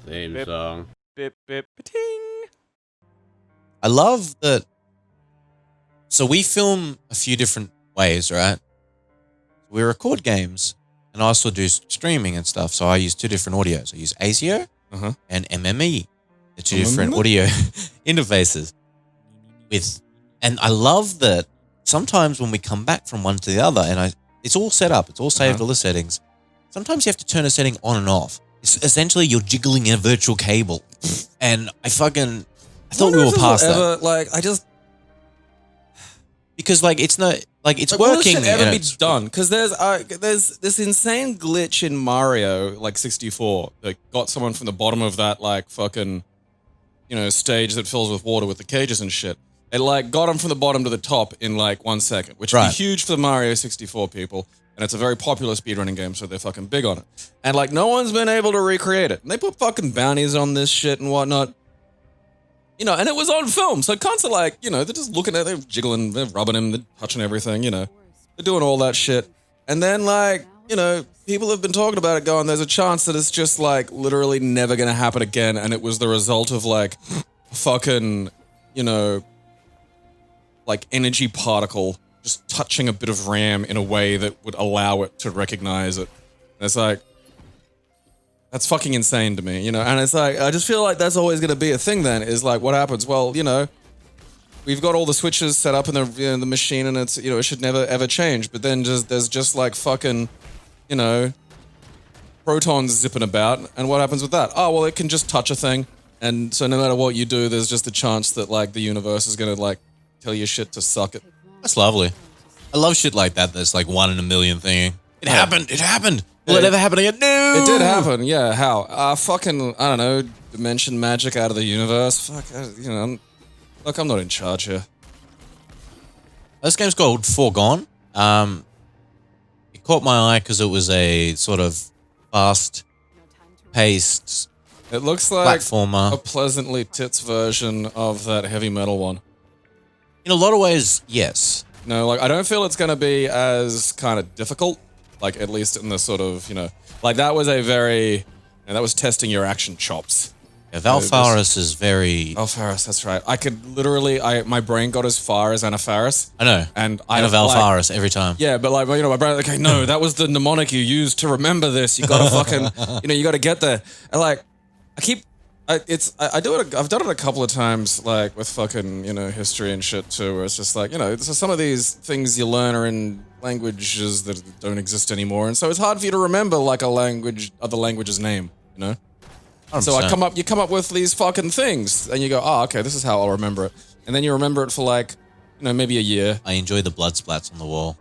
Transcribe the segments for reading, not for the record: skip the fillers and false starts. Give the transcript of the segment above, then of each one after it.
Theme song. Bip, bip, ting. I love that. So we film a few different ways, right? We record games and I also do streaming and stuff. So I use two different audios. I use ASIO and MME. The two different audio interfaces. And I love that sometimes when we come back from one to the other and it's all set up, it's all saved, all the settings. Sometimes you have to turn a setting on and off. It's essentially you're jiggling a virtual cable. And I thought we were past that. Because it's not it's working. Will this shit ever be done? Because there's this insane glitch in Mario 64 that got someone from the bottom of that stage that fills with water with the cages and shit. It got them from the bottom to the top in 1 second, which would be huge for the Mario 64 people. And it's a very popular speedrunning game, so they're fucking big on it. And no one's been able to recreate it. And they put fucking bounties on this shit and whatnot. And it was on film, so cunts are they're just looking at it, they're jiggling, they're rubbing him, they're touching everything, they're doing all that shit. And then, people have been talking about it going, there's a chance that it's just, literally never gonna happen again, and it was the result of, fucking, energy particle just touching a bit of RAM in a way that would allow it to recognize it. And it's that's fucking insane to me, and it's I just feel like that's always going to be a thing then, is what happens? Well, we've got all the switches set up in the machine and it's, it should never ever change, but then there's just fucking, protons zipping about, and what happens with that? Oh, well, it can just touch a thing, and so no matter what you do, there's just a chance that, the universe is going to, tell you shit to suck it. That's lovely. I love shit like that. That's 1 in a million thing. It happened. It happened. Will it ever happen again? No! It did happen, yeah. How? Fucking, I don't know, dimension magic out of the universe. Fuck, I'm not in charge here. This game's called Foregone. It caught my eye because it was a sort of fast-paced It looks like platformer. A pleasantly tits version of that heavy metal one. In a lot of ways, yes. No, I don't feel it's going to be as kind of difficult. At least in the sort of, that was that was testing your action chops. Yeah, Valfaris is very... Valfaris, that's right. I could literally, my brain got as far as Anafaris. I know. And Valfaris every time. Yeah, but my brain, okay, no, that was the mnemonic you used to remember this. You gotta fucking, you gotta get there. And I've done it a couple of times, with fucking, history and shit too, where it's just so some of these things you learn are in languages that don't exist anymore, and so it's hard for you to remember other language's name, 100%. So you come up with these fucking things, and you go, oh, okay, this is how I'll remember it, and then you remember it for maybe a year. I enjoy the blood splats on the wall.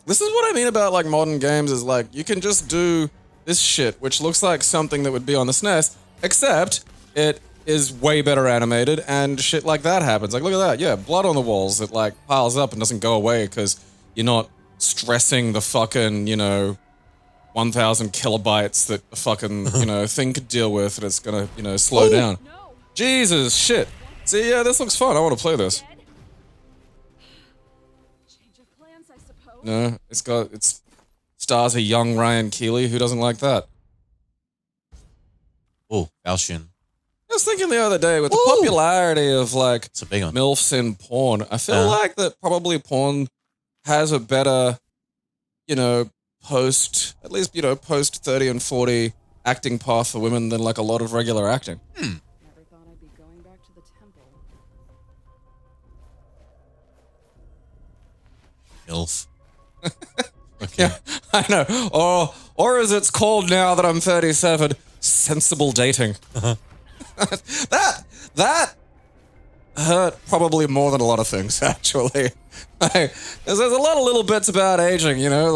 This is what I mean about modern games, is you can just do this shit, which looks like something that would be on the SNES, except it is way better animated, and shit like that happens. Look at that, yeah, blood on the walls that piles up and doesn't go away because you're not stressing the fucking, 1,000 kilobytes that the fucking, thing could deal with, and it's gonna, slow down. No. Jesus, shit. See, yeah, this looks fun. I want to play this. Change of plans, I suppose. No, it stars a young Ryan Keeley. Who doesn't like that? Oh, Alshin. I was thinking the other day, with the popularity of it's a big one. MILFs in porn, I feel that probably porn has a better, post 30 and 40 acting path for women than a lot of regular acting. Never thought I'd be going back to the temple. MILF. Okay. Yeah, I know. Or as it's called now that I'm 37, sensible dating. That hurt probably more than a lot of things, actually. There's a lot of little bits about aging, in a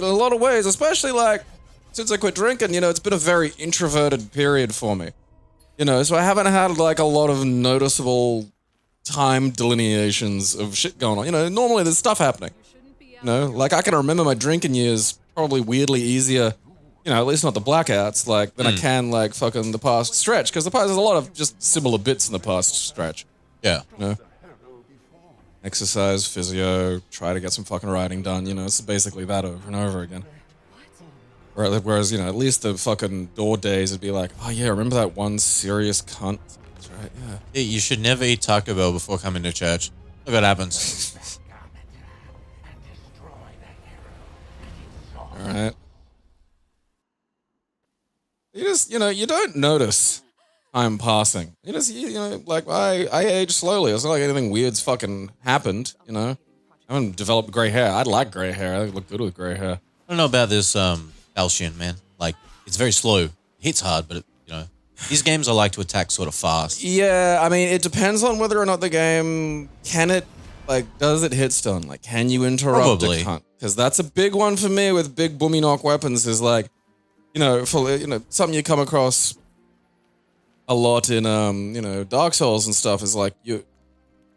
lot of ways, especially since I quit drinking, it's been a very introverted period for me. So I haven't had a lot of noticeable time delineations of shit going on. Normally there's stuff happening. I can remember my drinking years probably weirdly easier, at least not the blackouts, than I can fucking the past stretch, because there's a lot of just similar bits in the past stretch. Yeah. Exercise, physio, try to get some fucking writing done, it's basically that over and over again. Whereas, at least the fucking door days would be like, oh yeah, remember that one serious cunt? That's right, yeah. Hey, you should never eat Taco Bell before coming to church. Look what happens. Alright. You just, you don't notice time passing. You just, like, I age slowly. It's not like anything weird's fucking happened, I haven't developed gray hair. I'd like gray hair. I look good with gray hair. I don't know about this Alshian, man. Like, it's very slow. It hits hard, but, these games I like to attack sort of fast. Yeah, I mean, it depends on whether or not the game, does it hit stun? Like, can you interrupt Probably. a cunt? Because that's a big one for me with big boomy knock weapons is like, something you come across a lot in, Dark Souls and stuff is like,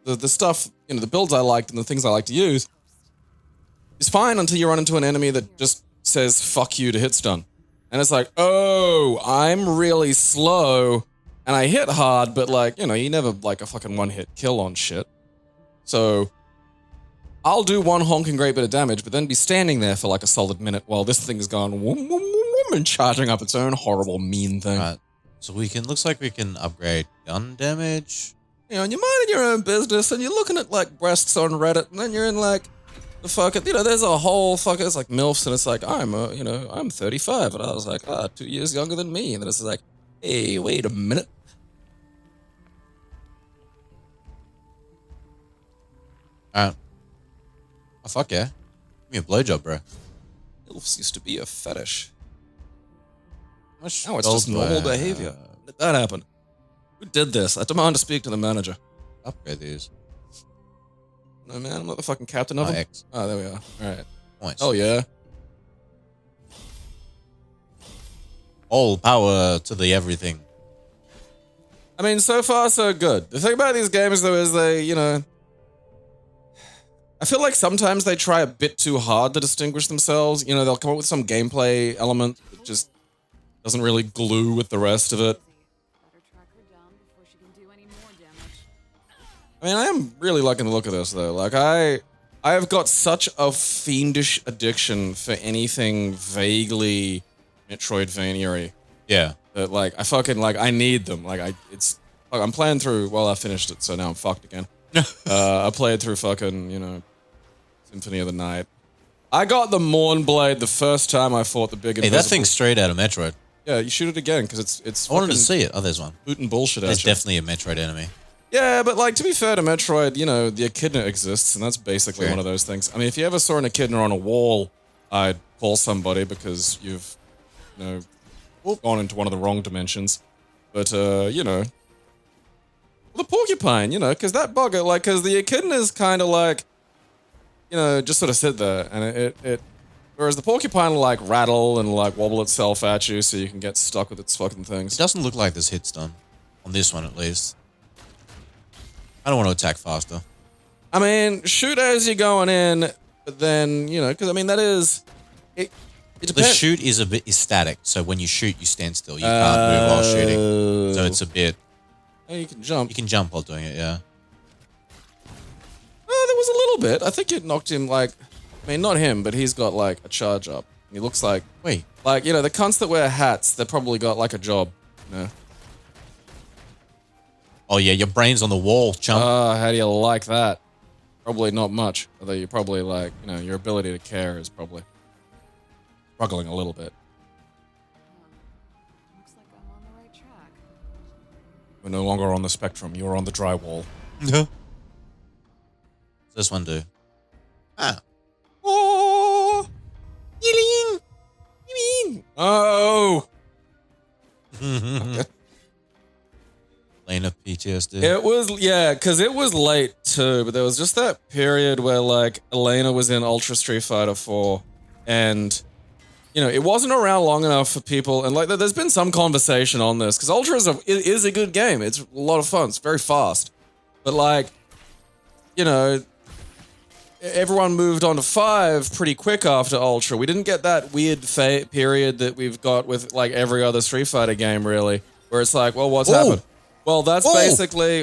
the stuff, the builds I liked and the things I like to use is fine until you run into an enemy that just says, fuck you to hit stun. And it's like, oh, I'm really slow and I hit hard, but you never like a fucking one-hit kill on shit. So I'll do one honking great bit of damage, but then be standing there for like a solid minute while this thing's going whoom, whoom, whoom, and charging up its own horrible, mean thing. Right. So looks like we can upgrade gun damage. And you're minding your own business and you're looking at like breasts on Reddit and then you're in like the fucking, there's a whole fucking, it's like MILFs and it's like, I'm 35. And I was like, 2 years younger than me. And then it's like, hey, wait a minute. Alright. Oh, fuck yeah. Give me a blowjob, bro. MILFs used to be a fetish. How much Now it's gold just do I normal have? behavior. When did that happen? Who did this? I demand to speak to the manager. Upgrade these. No, man, I'm not the fucking captain of Oh, them. X. Oh, there we are. All right. Points. Oh, yeah. All power to the everything. I mean, so far, so good. The thing about these games, though, is they, I feel like sometimes they try a bit too hard to distinguish themselves. They'll come up with some gameplay element that just doesn't really glue with the rest of it. Better track her down before she can do any more damage. I mean, I am really liking the look of this, though. Like, I have got such a fiendish addiction for anything vaguely Metroidvania-y Yeah. that, like, I fucking, like, I need them. Like, I'm playing through, well, I finished it, so now I'm fucked again. I played through fucking, Symphony of the Night. I got the Mornblade the first time I fought the big Hey, that thing's straight out of Metroid. Yeah, you shoot it again, because it's I wanted to fucking see it. Oh, there's one. boot and bullshit There's at you. definitely a Metroid enemy. Yeah, but like to be fair to Metroid, the echidna exists, and that's basically Sure. one of those things. I mean, if you ever saw an echidna on a wall, I'd call somebody because you've, gone into one of the wrong dimensions. But the porcupine, because that bugger, like, because the echidna's kind of like, just sort of sit there, and it. Whereas the porcupine will like rattle and like wobble itself at you, so you can get stuck with its fucking It things. doesn't look like this hit stun. On this one, at least. I don't want to attack faster. I mean, shoot as you're going in, but then, because I mean, that is... It The depends. shoot is static, so when you shoot, you stand still. You can't move while shooting. So it's a bit... Oh, you can jump. You can jump while doing it, yeah. Oh, there was a little bit. I think it knocked him, like... I mean, not him, but he's got, like, a charge up. He looks like... Wait. Like, the cunts that wear hats, they've probably got, like, a job. Oh yeah, your brain's on the wall, chump. How do you like that? Probably not much. Although you're probably, like, your ability to care is probably struggling a little bit. Looks like I'm on the right track. We're no longer on the spectrum. You're on the drywall. What's this one do? Ah. Oh! Oh! Lena PTSD. It was, yeah, because it was late too, but there was just that period where, like, Elena was in Ultra Street Fighter 4, and, it wasn't around long enough for people, and, like, there's been some conversation on this, because Ultra is a good game. It's a lot of fun. It's very fast. But, like, everyone moved on to 5 pretty quick after Ultra. We didn't get that weird period that we've got with, like, every other Street Fighter game, really, where it's like, well, what's happened? Well, that's basically...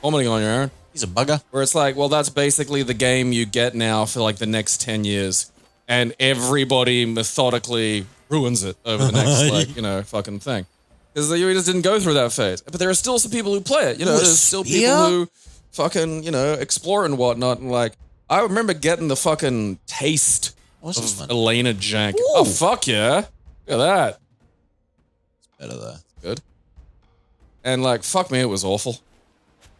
vomiting on you, Aaron. He's a bugger. Where it's like, well, that's basically the game you get now for, like, the next 10 years. and everybody methodically ruins it over the next, fucking thing. Because they just didn't go through that phase. But there are still some people who play it. There's still people who fucking, explore and whatnot. And like, I remember getting the fucking taste of Elena Jank. Ooh. Oh, fuck yeah. Look at that. It's better though. Good. And like, fuck me, it was awful.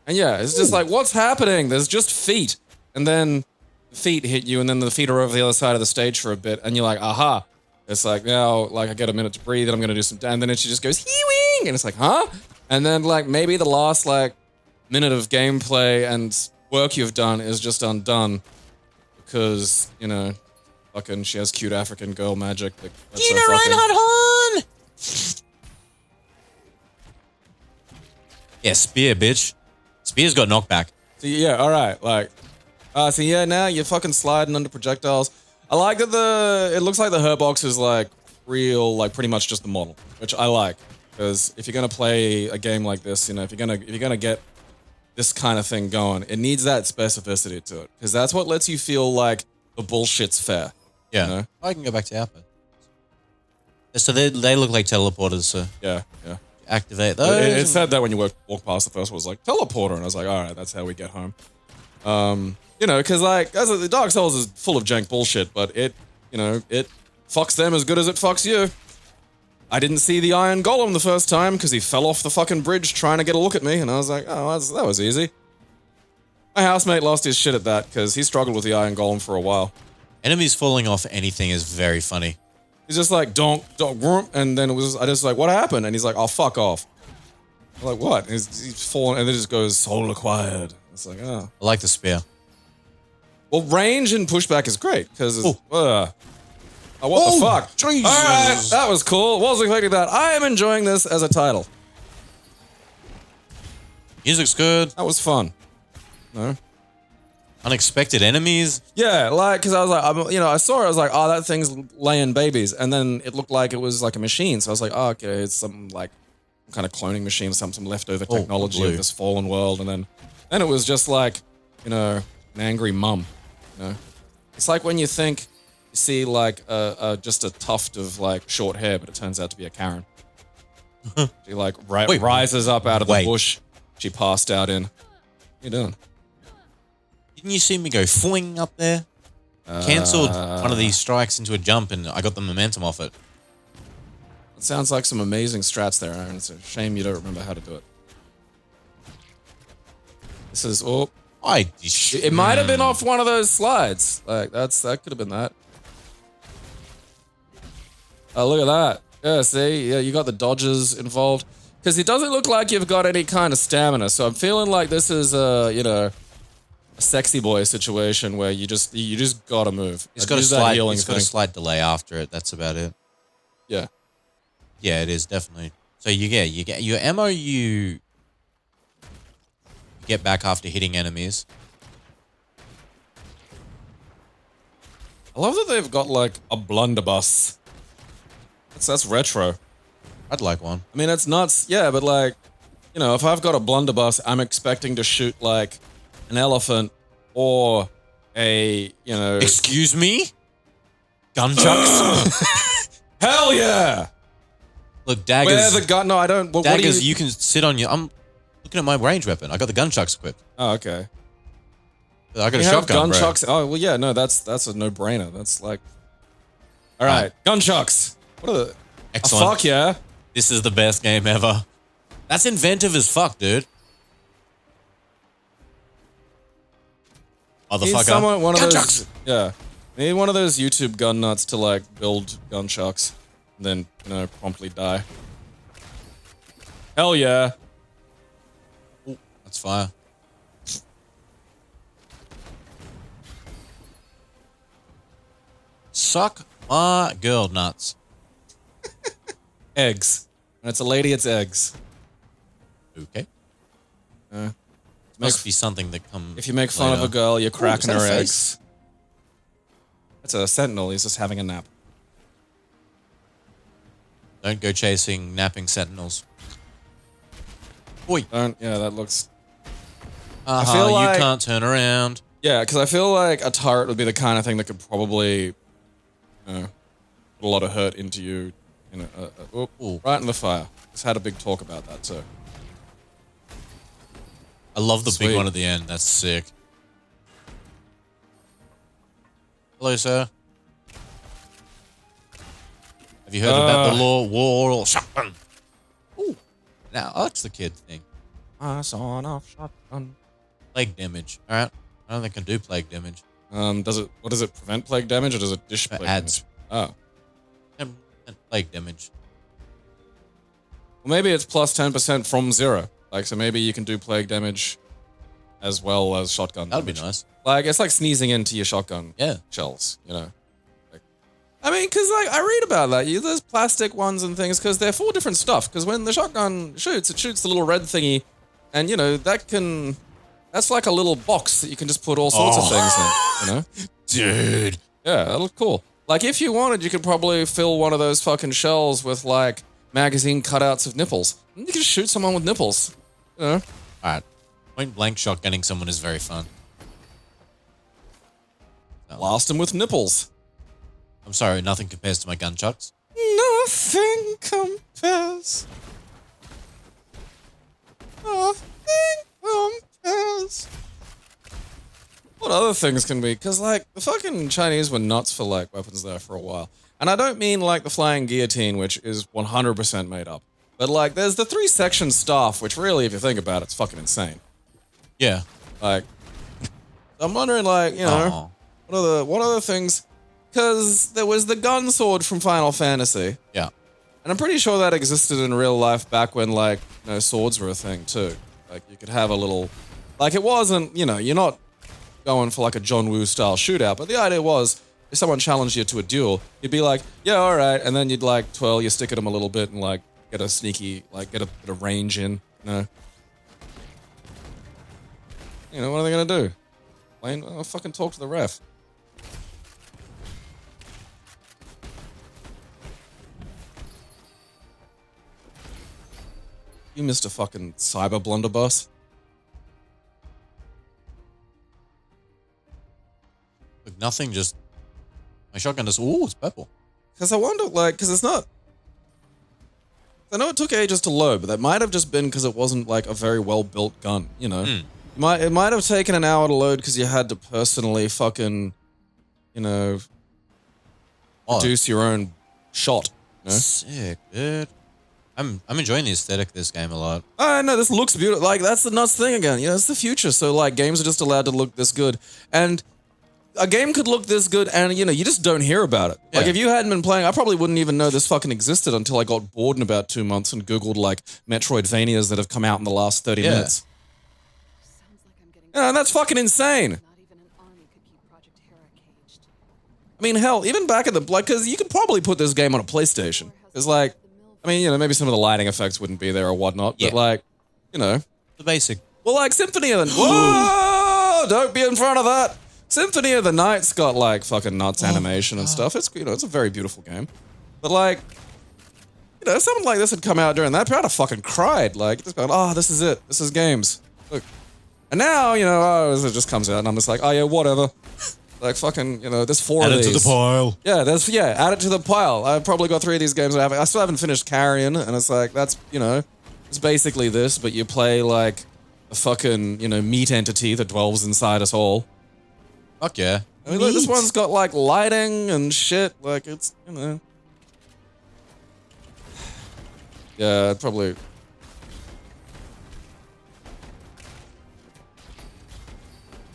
And yeah, it's just like, what's happening? There's just feet. And then the feet hit you, and then the feet are over the other side of the stage for a bit, and you're like, aha. It's like, now, like, I get a minute to breathe, and I'm gonna do some, and then she just goes, hee-wing, and it's like, huh? And then, like, maybe the last, like, minute of gameplay and work you've done is just undone. Because, fucking, she has cute African girl magic. That's Gina Reinhardt Horn! Yeah, spear, bitch. Spear's got knockback. So, yeah, alright, like, so yeah, now you're fucking sliding under projectiles. I like that it looks like the hurt box is like real, like pretty much just the model, which I like. Because if you're gonna play a game like this, if you're gonna get this kind of thing going, it needs that specificity to it. Because that's what lets you feel like the bullshit's fair. Yeah. I can go back to output. So they look like teleporters, so yeah. Activate those. It said that when you walk past the first one, it was like teleporter, and I was like, alright, that's how we get home. Because like, the Dark Souls is full of jank bullshit, but it fucks them as good as it fucks you. I didn't see the Iron Golem the first time because he fell off the fucking bridge trying to get a look at me, and I was like, oh, that was easy. My housemate lost his shit at that because he struggled with the Iron Golem for a while. Enemies falling off anything is very funny. He's just like, donk, and then I just like, what happened? And he's like, oh, fuck off. I'm like, what? He's fallen, and then it just goes, soul acquired. It's like, oh. I like the spear. Well, range and pushback is great, because it's, what the fuck? Jesus. Alright, that was cool. Wasn't expecting that. I am enjoying this as a title. Music's good. That was fun. No? Unexpected enemies. Yeah, like, because I was like, I saw it, I was like, oh, that thing's laying babies. And then it looked like it was like a machine. So I was like, oh, okay, it's some like kind of cloning machine, some leftover technology of this fallen world. And then it was just like, an angry mum. It's like when you think you see like just a tuft of like short hair, but it turns out to be a Karen. She like rises up out of the bush she passed out in. What are you doing? Didn't you see me go foing up there? Cancelled one of these strikes into a jump, and I got the momentum off it. It sounds like some amazing strats there, Aaron. It's a shame you don't remember how to do it. This is it might have been off one of those slides. Like that could have been that. Oh, look at that. Yeah, see? Yeah, you got the dodges involved. Because it doesn't look like you've got any kind of stamina, so I'm feeling like this is a sexy boy situation where you just gotta move. It's got a slight delay after it. That's about it. Yeah. Yeah, it is definitely. So you get your ammo. You get back after hitting enemies. I love that they've got like a blunderbuss. That's retro. I'd like one. I mean, it's nuts. Yeah, but like, if I've got a blunderbuss, I'm expecting to shoot like an elephant or a, Excuse me? Gunchucks? Hell yeah! Look, daggers. Where the gun? No, I don't. What daggers, do you you can sit on your. I'm looking at my range weapon. I got the gunchucks equipped. Oh, okay. I got a shotgun, gunchucks. Oh, well, yeah, no, that's a no-brainer. That's like, all right, gunchucks. What are the? Excellent. Oh, fuck yeah! This is the best game ever. That's inventive as fuck, dude. Motherfucker. One of those, yeah. Need one of those YouTube gun nuts to like build gunchucks, and then promptly die. Hell yeah! Ooh, that's fire. Suck my girl nuts. Eggs. When it's a lady, it's eggs. Okay. Must be something that comes. If you make fun of a girl, you're cracking her eggs. That's a sentinel. He's just having a nap. Don't go chasing napping sentinels. Oi. Don't. Yeah, that looks. I feel like you can't turn around. Yeah, because I feel like a turret would be the kind of thing that could probably put a lot of hurt into you. Right in the fire. Just had a big talk about that too. I love the Sweet. big one at the end. That's sick. Hello, sir. Have you heard about the war shotgun? Ooh. Now, that's the kid thing. I saw an off shotgun. Plague damage. All right. I don't think I can do plague damage. What does it prevent plague damage or does it dish plague Adds. damage? Oh. And plague damage. Well, maybe it's plus 10% from 0. Like, so maybe you can do plague damage as well as shotgun That'd be damage. nice. Like, it's like sneezing into your shotgun Yeah. shells, you know? Like, I mean, because, like, I read about that. There's plastic ones and things because they're for different stuff. Because when the shotgun shoots, it shoots the little red thingy. And, you know, that's like a little box that you can just put all sorts of things in, you know? Dude. Yeah, that looked cool. Like, if you wanted, you could probably fill one of those fucking shells with, like, magazine cutouts of nipples. And you can just shoot someone with nipples, you know? All right. Point blank shotgunning someone is very fun. Blast them with nipples. I'm sorry, nothing compares to my gun chucks. Nothing compares. Nothing compares. What other things can be? Because, like, the fucking Chinese were nuts for, like, weapons there for a while. And I don't mean, like, the flying guillotine, which is 100% made up. But, like, there's the 3-section staff, which really, if you think about it, it's fucking insane. Yeah. Like, I'm wondering, like, you know, what other things? Because there was the gun sword from Final Fantasy. Yeah. And I'm pretty sure that existed in real life back when, like, you know, swords were a thing, too. Like, you could have a little... Like, it wasn't, you know, you're not going for, like, a John Woo-style shootout, but the idea was, if someone challenged you to a duel, you'd be like, yeah, all right, and then you'd, like, twirl your stick at them a little bit and, like, get a sneaky, like, get a bit of range in, you know? You know, what are they gonna do? Lane, I'll fucking talk to the ref. You Mr. fucking cyber blunderbuss. Look, nothing, just... My shotgun is... Ooh, it's purple. Because I wonder, like, because it's not... I know it took ages to load, but that might have just been because it wasn't, like, a very well-built gun, you know? It might have taken an hour to load because you had to personally fucking, you know, produce your own shot, you know? Sick, dude. I'm enjoying the aesthetic of this game a lot. I know, this looks beautiful. Like, that's the nuts thing again. You know, it's the future. So, like, games are just allowed to look this good. And a game could look this good and, you know, you just don't hear about it. Like, if you hadn't been playing, I probably wouldn't even know this fucking existed until I got bored in about 2 months and Googled, like, Metroidvanias that have come out in the last 30 minutes. Sounds like I'm getting. Yeah, and that's fucking insane. Not even an army could keep Project Hera caged. I mean, hell, even back at the, like, because you could probably put this game on a PlayStation. It's like, I mean, you know, maybe some of the lighting effects wouldn't be there or whatnot, but, like, you know. The basic. Well, like, Symphony of the... Whoa! Don't be in front of that! Symphony of the Night's got, like, fucking nuts animation and stuff. It's, you know, it's a very beautiful game. But, like, you know, if something like this had come out during that period, I'd have fucking cried. Like, just going, oh, this is it. This is games. Look. And now, you know, oh, it just comes out and I'm just like, oh, yeah, whatever. Like, fucking, you know, there's 4 of these. Add it to the pile. Yeah, add it to the pile. I've probably got 3 of these games. I still haven't finished Carrion, and it's like, that's, you know, it's basically this, but you play, like, a fucking, you know, meat entity that dwells inside us all. Fuck yeah. I mean, look, this one's got, like, lighting and shit. Like, it's, you know. Yeah, probably.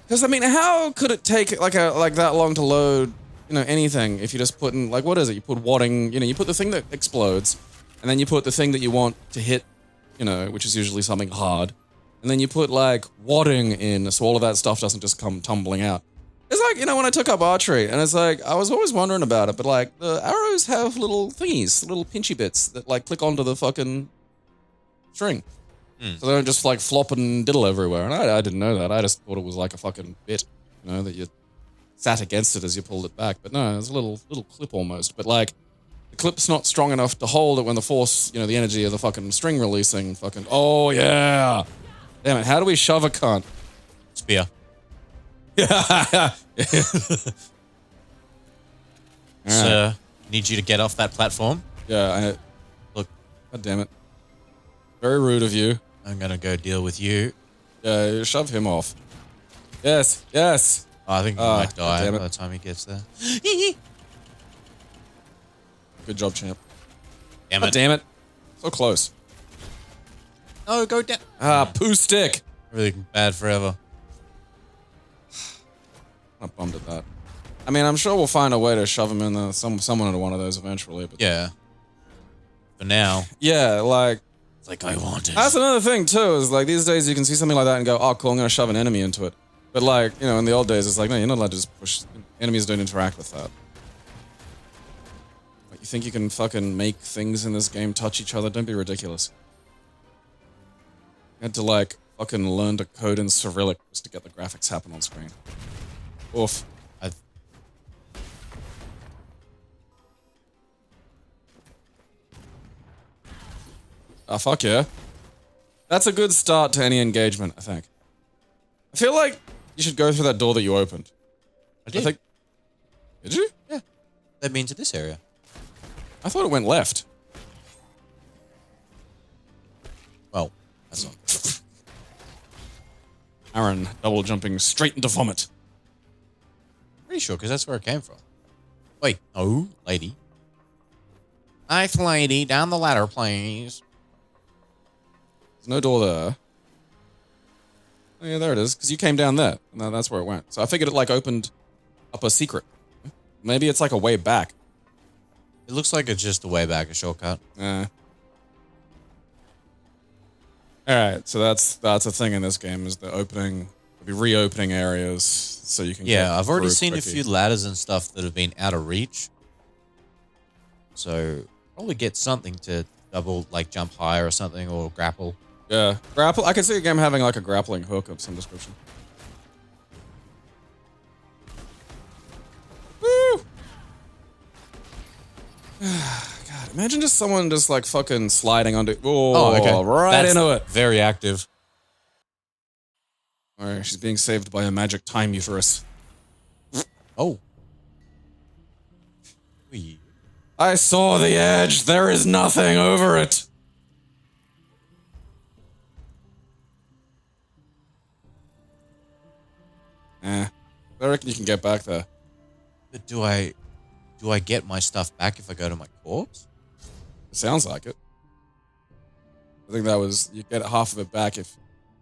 Because, I mean, how could it take, like that long to load, you know, anything if you just put in, like, what is it? You put wadding, you know, you put the thing that explodes, and then you put the thing that you want to hit, you know, which is usually something hard. And then you put, like, wadding in, so all of that stuff doesn't just come tumbling out. It's like, you know, when I took up archery, and it's like, I was always wondering about it, but, like, the arrows have little thingies, little pinchy bits that, like, click onto the fucking string. So they don't just, like, flop and diddle everywhere. And I didn't know that. I just thought it was like a fucking bit, you know, that you sat against it as you pulled it back. But no, it's a little clip almost. But, like, the clip's not strong enough to hold it when the force, you know, the energy of the fucking string releasing fucking... Oh, yeah! Damn it, how do we shove a cunt? Spear. Yeah. Sir, Need you to get off that platform. Yeah, Look, God damn it. Very rude of you. I'm gonna go deal with you. Yeah, shove him off. Yes, yes. Oh, I think he Ah, might die damn by it. the time he gets there. Good job, champ. Damn God it. damn it. So close. No, go down. Ah, poo stick. Everything bad forever. I'm bummed at that. I mean, I'm sure we'll find a way to shove him in the, someone into one of those eventually. But Yeah. For now, yeah, like, it's like I want it. that's another thing too, is like these days you can see something like that and go, oh, cool, I'm going to shove an enemy into it. But like, you know, in the old days, it's like, no, you're not allowed to just push. Enemies don't interact with that. Like, you think you can fucking make things in this game touch each other? Don't be ridiculous. You had to like fucking learn to code in Cyrillic just to get the graphics happen on screen. Oof. Oh, fuck yeah. That's a good start to any engagement, I think. I feel like you should go through that door that you opened. I did. Did you? Yeah. Led me into this area. I thought it went left. Well, that's not. Aaron, double jumping straight into vomit. Pretty sure, because that's where it came from. Wait, oh, lady. Nice lady, down the ladder, please. There's no door there. Oh yeah, there it is. Because you came down there. And that's where it went. So I figured it like opened up a secret. Maybe it's like a way back. It looks like it's just a way back, a shortcut. Alright, so that's a thing in this game, is the opening, be reopening areas so you can Yeah, get I've already through seen quickly. a few ladders and stuff that have been out of reach. So probably get something to double, like jump higher or something, or grapple. Yeah, grapple. I could see a game having like a grappling hook of some description. Woo! God, imagine just someone just like fucking sliding onto. Oh, okay. right That's into it. Very active. All right, she's being saved by a magic time uterus. Oh. Wee. I saw the edge. There is nothing over it. I reckon you can get back there. But do I get my stuff back if I go to my corpse? It sounds like it. I think that was, you get half of it back if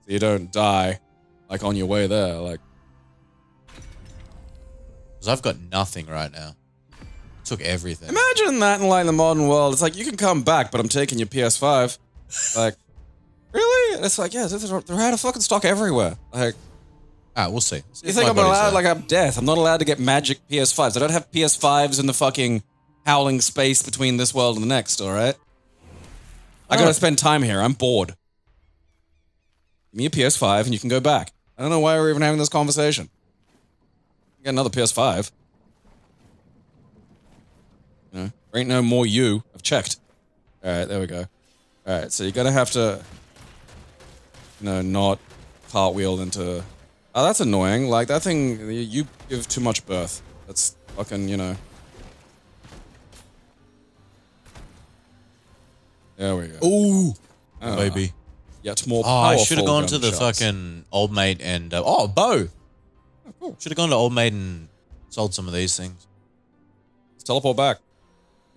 you don't die, like on your way there. Like, Because I've got nothing right now. Took everything. imagine that in like the modern world. It's like you can come back, but I'm taking your PS5. Like, really? And it's like, yeah, they're out of fucking stock everywhere. Like, We'll see. you think I'm allowed? Like, I'm death. I'm not allowed to get magic PS5s. I don't have PS5s in the fucking howling space between this world and the next. All right. I gotta spend time here. I'm bored. Give me a PS5 and you can go back. I don't know why we're even having this conversation. Get another PS5. You know, there ain't no more you. I've checked. All right, there we go. All right, so you're gonna have to, you know, not cartwheel into. Oh, that's annoying. Like that thing, you give too much birth. That's fucking, you know. There we go. Ooh, Oh, baby. Yet more Oh, powerful I should have gone to the gunshots. fucking old mate and Bo. Oh, cool. Should have gone to old mate and sold some of these things. Let's teleport back.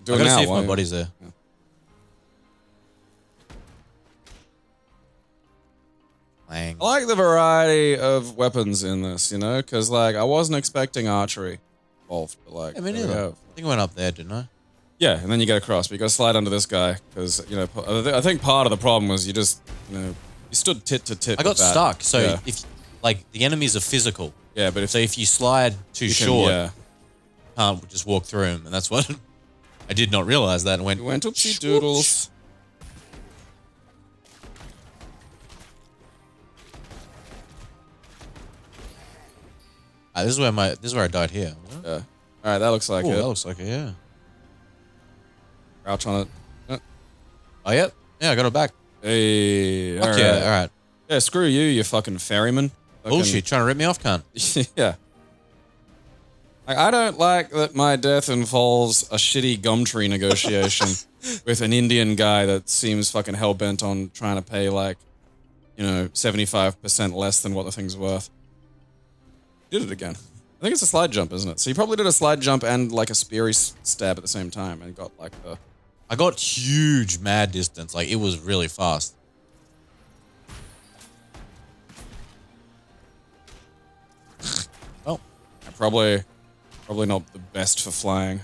Do I it gotta now. see if why my don't you? body's there. Yeah. Clang. I like the variety of weapons in this, you know, because like I wasn't expecting archery involved, but like Yeah, me there we neither. go. I think I went up there, didn't I? Yeah, and then you get across, but you got to slide under this guy because you know I think part of the problem was you just you know you stood tit to tit. I got with that. stuck. So yeah. if like the enemies are physical, Yeah, but if so if you slide too you can, short, yeah, you can't just walk through them, and that's what I did not realize that and went. you went oopsie doodles. This is where I died here. wasn't it? Yeah. All right, that looks like Ooh, it. that looks like it. Yeah. Crouch on it. Oh yeah. Yeah, I got it back. Hey, Fuck yeah. All right. Yeah, screw you, you fucking ferryman. Fucking- Bullshit. Trying to rip me off, cunt. yeah. Like, I don't like that my death involves a shitty gum tree negotiation with an Indian guy that seems fucking hell-bent on trying to pay, like, 75% less than what the thing's worth. Did it again. I think it's a slide jump, isn't it? So you probably did a slide jump and, like, a speary stab at the same time and got, like, the... I got huge mad distance. Like, it was really fast. Well, probably not the best for flying.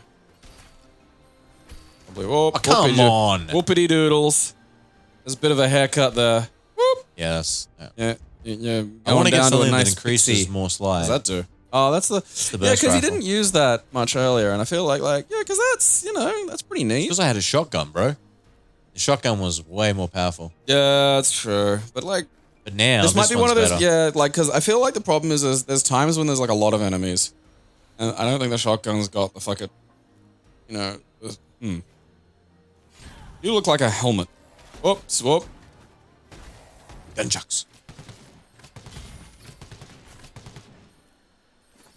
Probably, come on. Whoopity doodles. There's a bit of a haircut there. Whoop. Yes. Yeah. I want to get down to a something nice that increases pixie. more slide. What does that do? Oh, that's the the yeah, burst because he rifle. didn't use that much earlier, and I feel like because that's that's pretty neat. Because I had a shotgun, bro. The shotgun was way more powerful. Yeah, that's true. But like, But now this might be one of those. better. Yeah, like because I feel like the problem is there's times when there's like a lot of enemies, and I don't think the shotgun's got the fucking, You look like a helmet. Whoops, whoop. Gunchucks.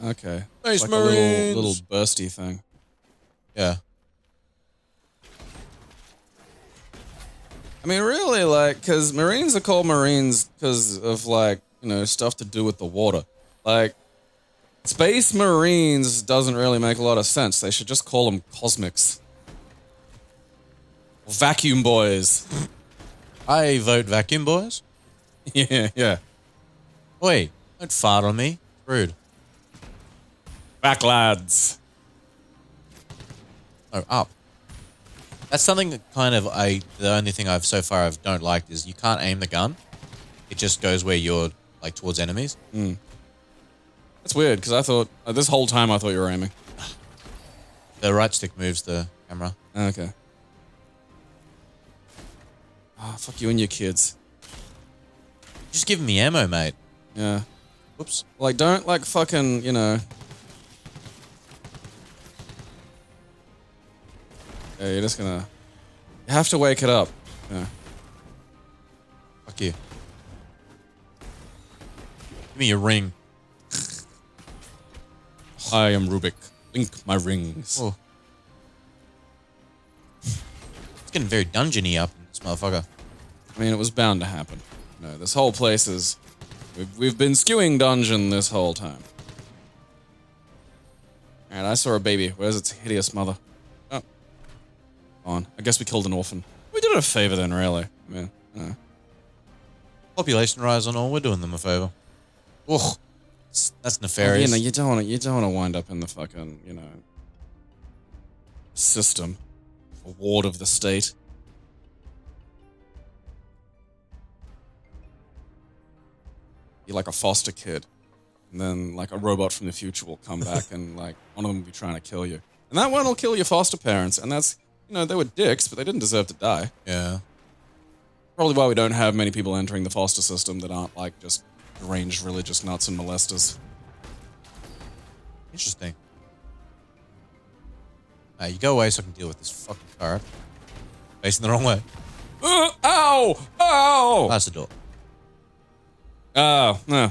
Okay. Nice It's like a Marines. little bursty thing. Yeah. I mean, really, like, because Marines are called Marines because of, like, stuff to do with the water. Like, Space Marines doesn't really make a lot of sense. They should just call them Cosmics. Vacuum Boys. I vote vacuum, boys. Yeah. Wait, don't fart on me. Rude. Back lads. Oh, up. That's something that kind of the only thing I've so far don't liked is you can't aim the gun. It just goes where you're like towards enemies. That's weird, because I thought, this whole time I thought you were aiming. The right stick moves the camera. Okay. Ah, fuck you and your kids. Just give me ammo, mate. Yeah. Whoops. Like, don't, like, fucking, Yeah, you're just gonna... You have to wake it up. Yeah. Fuck you. Give me your ring. I am Rubik. Link my rings. Oh. It's getting very dungeony up in this motherfucker. I mean, it was bound to happen. This whole place is... We've been skewing dungeon this whole time. Alright, I saw a baby. Where's its hideous mother? Oh. On. I guess we killed an orphan. We did it a favor then, really. I mean, Population rise and all, we're doing them a favor. Ugh. That's nefarious. you don't want to wind up in the fucking, system. A ward of the state. You're like a foster kid. And then, like, a robot from the future will come back and, like, one of them will be trying to kill you. And that one will kill your foster parents. And that's, they were dicks, but they didn't deserve to die. Yeah. Probably why we don't have many people entering the foster system that aren't, like, just deranged religious nuts and molesters. Interesting. You go away so I can deal with this fucking car. Facing the wrong way. Ow! Ow! That's the door. Oh, no.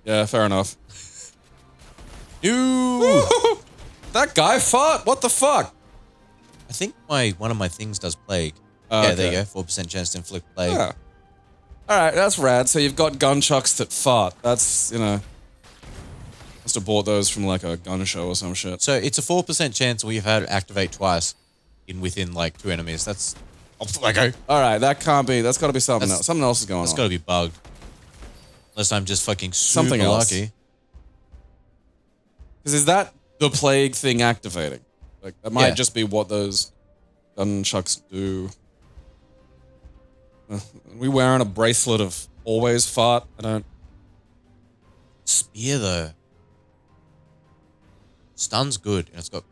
Yeah, fair enough. Ew! That guy fought? What the fuck? I think one of my things does plague. Oh, yeah, okay. there you go. 4% chance to inflict plague. Yeah. Alright, that's rad. So you've got gunchucks that fart. That's, must have bought those from like a gun show or some shit. So it's a 4% chance we've had it activate twice within like 2 enemies. That's okay. Alright, that's gotta be something That's- else. Something else is going That's on. got to be bugged. Unless I'm just fucking super Something else. lucky. Because is that the plague thing activating? Like, that might Yeah. just be what those gunchucks do. Are we wearing a bracelet of always fart? I don't... Spear though. Stun's good. And it's got...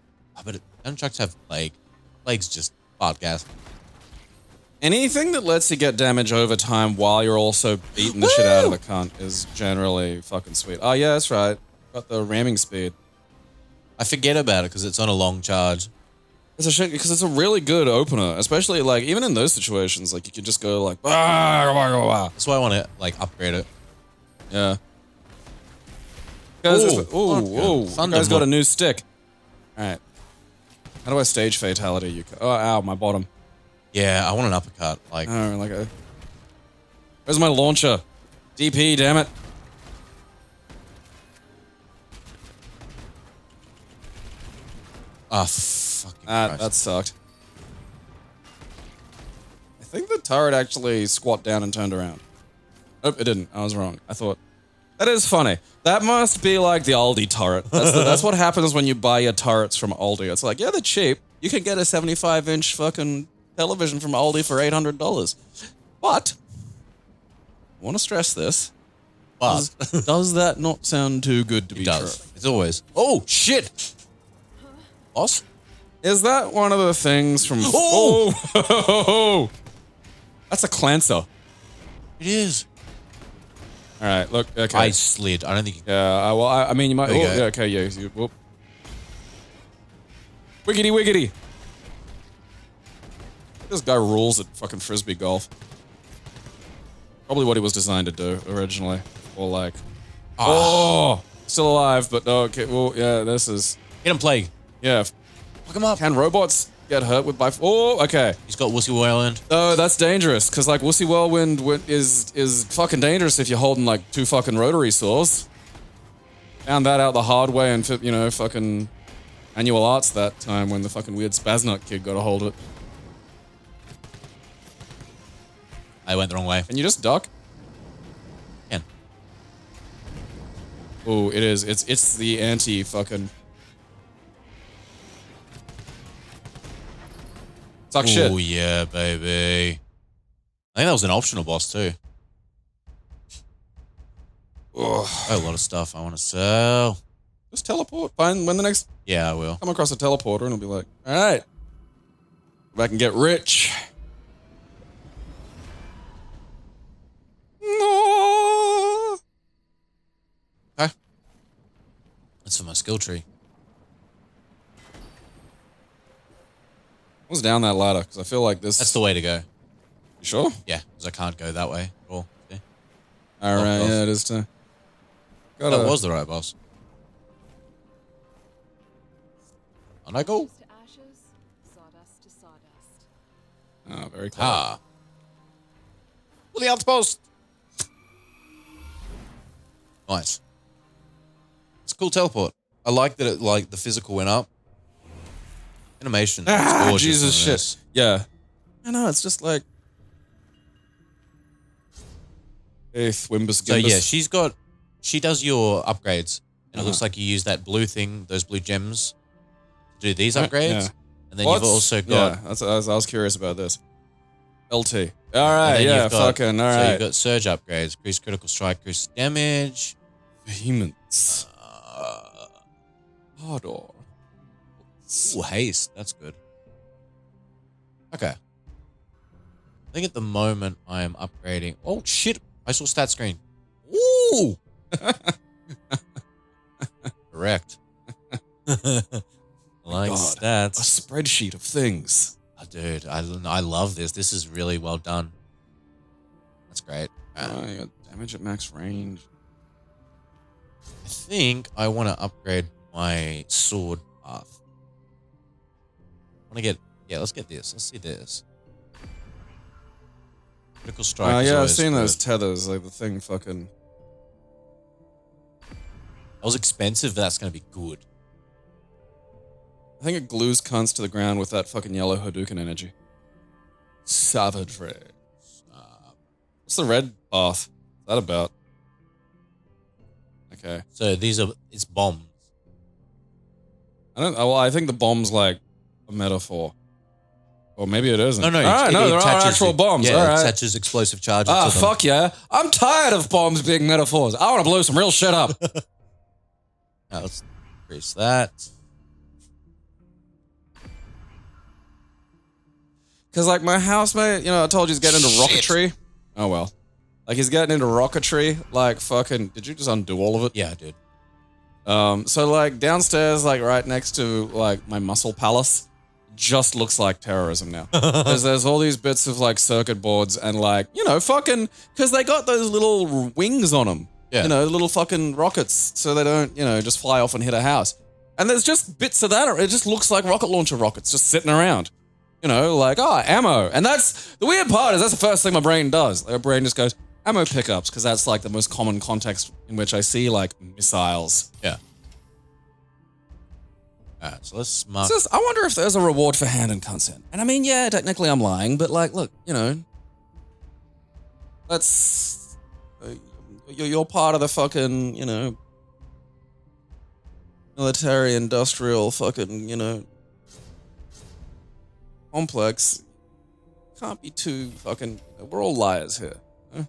but nunchucks have plague. Plague's just fart gas. Anything that lets you get damage over time while you're also beating the shit out of the cunt is generally fucking sweet. Oh yeah, that's right. Got the ramming speed. I forget about it because it's on a long charge. It's a shit because it's a really good opener, especially like even in those situations, like you can just go like, "Ah, wah, wah, wah." That's why I want to like upgrade it. Yeah. Guys, Ooh, ooh, you Thunder guys got a blow. new stick. All right. How do I stage fatality you? Oh, ow, my bottom. Yeah, I want an uppercut. Like, Oh, like a... Where's my launcher? DP, damn it. fucking Christ. That sucked. I think the turret actually squat down and turned around. Nope, it didn't. I was wrong. I thought... That is funny. That must be like the Aldi turret. That's what happens when you buy your turrets from Aldi. It's like, yeah, they're cheap. You can get a 75-inch fucking television from Aldi for $800. But... I want to stress this. But Does that not sound too good to be it does. true? It's always. Oh shit! Boss? Is that one of the things from... Oh! That's a clancer. It is. All right, look, okay. I slid. I don't think you can. Yeah, well, I mean, you might... There you Oh, go. yeah, okay, yeah. Whoop. Wiggity, wiggity. This guy rules at fucking frisbee golf. Probably what he was designed to do originally. Or like... Oh! Still alive, but no, okay, well, yeah, this is... Hit him, Plague. Yeah. Fuck him up. Can robots get hurt with by... Oh, okay. He's got Wussy Wayland. Oh, that's dangerous, because like Wussy Whirlwind is fucking dangerous if you're holding like 2 fucking rotary saws. Found that out the hard way and, you know, fucking Annual Arts that time when the fucking weird Spaznut kid got a hold of it. I went the wrong way. Can you just duck? Can. Oh, it is. It's the anti-fucking... Suck shit. Oh yeah, baby. I think that was an optional boss too. Ugh. A lot of stuff I want to sell. Just teleport. Find when the next... Yeah, I will. Come across a teleporter and it'll be like, alright. If I can get rich. No. Okay. That's for my skill tree. I was down that ladder because I feel like this... That's the way to go. You sure? Yeah, because I can't go that way at all. See? Alright, boss. yeah, it is too. That was the right boss. On I go. Ashes to ashes, sawdust to sawdust. Oh, very clever. Ah. Well, the outpost. Nice. It's a cool teleport. I like that it, like, the physical went up. Animation. Ah, gorgeous Jesus on shit. this. Yeah. I know, it's just like... Eighth, Wimbus, So Gimbus. yeah, she does your upgrades. And it looks Uh-huh. like you use that blue thing, those blue gems, to do these Right, upgrades. yeah. And then What's- you've also got... Yeah, I was curious about this. LT. and Alright, then yeah, you've got- fucking, So alright. you've got surge upgrades, increase critical strike, increase damage. Vehemence. Ardor. Ooh, haste. That's good. Okay. I think at the moment I am upgrading. Oh, shit. I saw stat screen. Ooh. Correct. Like God. A stats. spreadsheet of things. Oh, dude, I love this. This is really well done. That's great. You got damage at max range. I think I want to upgrade my sword path. I want to get... Yeah, let's get this. Let's see this. Critical strike is Yeah, I've always seen those good. tethers, like the thing fucking... That was expensive, but that's going to be good. I think it glues cunts to the ground with that fucking yellow Hadouken energy. Savagery. What's the red path? What's that about? Okay. So these are... It's bombs. I think the bomb's like a metaphor. Or maybe it isn't. No, no. Alright, no, there are attaches- actual bombs. Yeah, Alright. it attaches explosive charges Ah, to them. fuck yeah. I'm tired of bombs being metaphors. I want to blow some real shit up. Now let's increase that. Because, like, my housemate, you know, I told you he's getting into rocketry. Oh, well. Like, he's getting into rocketry. Like, fucking... Did you just undo all of it? Yeah, dude. So, like, downstairs, like, right next to, like, my muscle palace, just looks like terrorism now. Because there's all these bits of, like, circuit boards and, like, you know, fucking... Because they got those little wings on them. Yeah. You know, little fucking rockets so they don't, you know, just fly off and hit a house. And there's just bits of that. It just looks like rocket launcher rockets just sitting around. You know, like, ammo. And that's, the weird part is that's the first thing my brain does. Like, my brain just goes, ammo pickups, because that's like the most common context in which I see like missiles. Yeah. Alright, so let's mark. I wonder if there's a reward for hand and consent. And I mean, yeah, technically I'm lying, but like, look, you know, that's, you're part of the fucking, you know, military industrial fucking, you know, complex. Can't be too fucking, we're all liars here. Huh?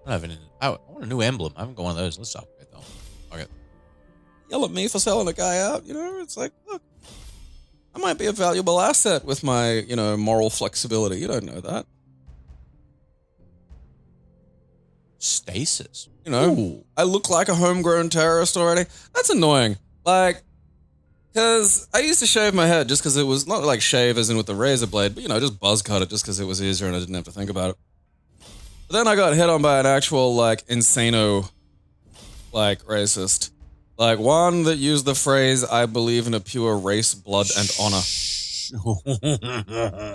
I want a new emblem. I haven't got one of those. Let's upgrade that one. Okay. Yell at me for selling a guy out, you know? It's like, look, I might be a valuable asset with my, you know, moral flexibility. You don't know that. Stasis. You know, Ooh. I look like a homegrown terrorist already. That's annoying. Like, because I used to shave my head just because it was not like shave as in with the razor blade, but, you know, just buzz cut it just because it was easier and I didn't have to think about it. But then I got hit on by an actual, like, insano, like, racist. Like, one that used the phrase, I believe in a pure race, blood, and honor.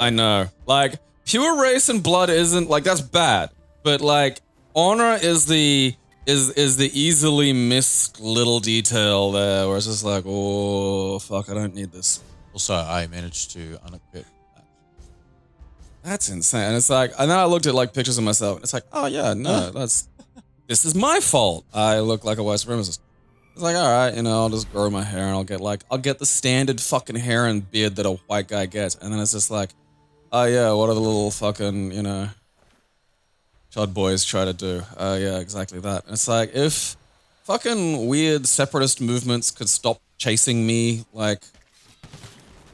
I know. Like, pure race and blood isn't, like, that's bad. But, like, honor is the easily missed little detail there where it's just like, oh, fuck, I don't need this. Also, I managed to unequip that. That's insane. And it's like, and then I looked at, like, pictures of myself, and it's like, oh, yeah, no, this is my fault. I look like a white supremacist. It's like, all right, you know, I'll just grow my hair and I'll get the standard fucking hair and beard that a white guy gets. And then it's just like, oh yeah, what are the little fucking, you know, chud boys try to do? Yeah, exactly that. And it's like, if fucking weird separatist movements could stop chasing me, like,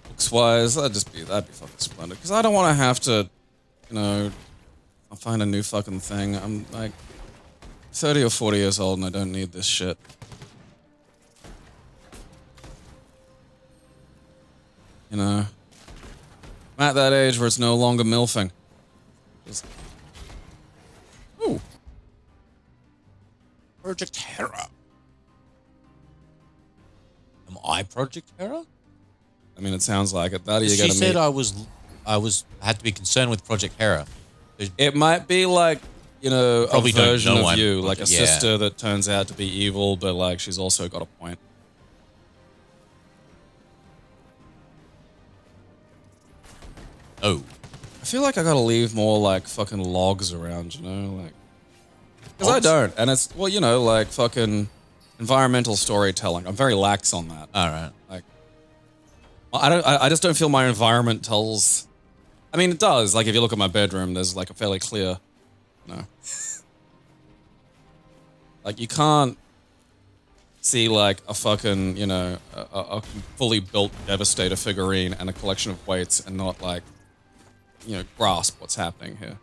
looks-wise, that'd be fucking splendid. Because I don't want to have to, you know, I'll find a new fucking thing. I'm like 30 or 40 years old and I don't need this shit. You know, I'm at that age where it's no longer milfing. Just, ooh. Project Hera. Am I Project Hera? I mean, it sounds like it. That you She gotta said meet. I had to be concerned with Project Hera. It might be like, you know, Probably a don't version know of I'm you, like a Project- yeah. sister that turns out to be evil, but like she's also got a point. Oh. I feel like I gotta leave more like fucking logs around, you know, like. Because I Logs? don't, and it's, well, you know, like fucking environmental storytelling. I'm very lax on that. Alright. Like, I just don't feel my environment tells. I mean, it does. Like, if you look at my bedroom, there's like a fairly clear, you know. Like, you can't see like a fucking, you know, a fully built Devastator figurine and a collection of weights and not like, you know, grasp what's happening here.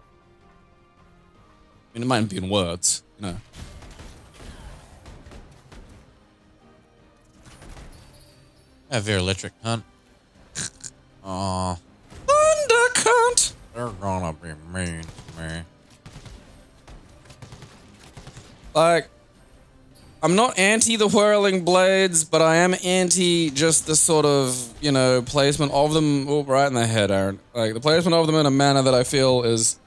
I mean, it might be in words, you know. Have your electric hunt. Aw. Thunder cunt! They're gonna be mean to me. Like, I'm not anti the whirling blades, but I am anti just the sort of, you know, placement of them. Oh, right in the head, Aaron. Like, the placement of them in a manner that I feel is,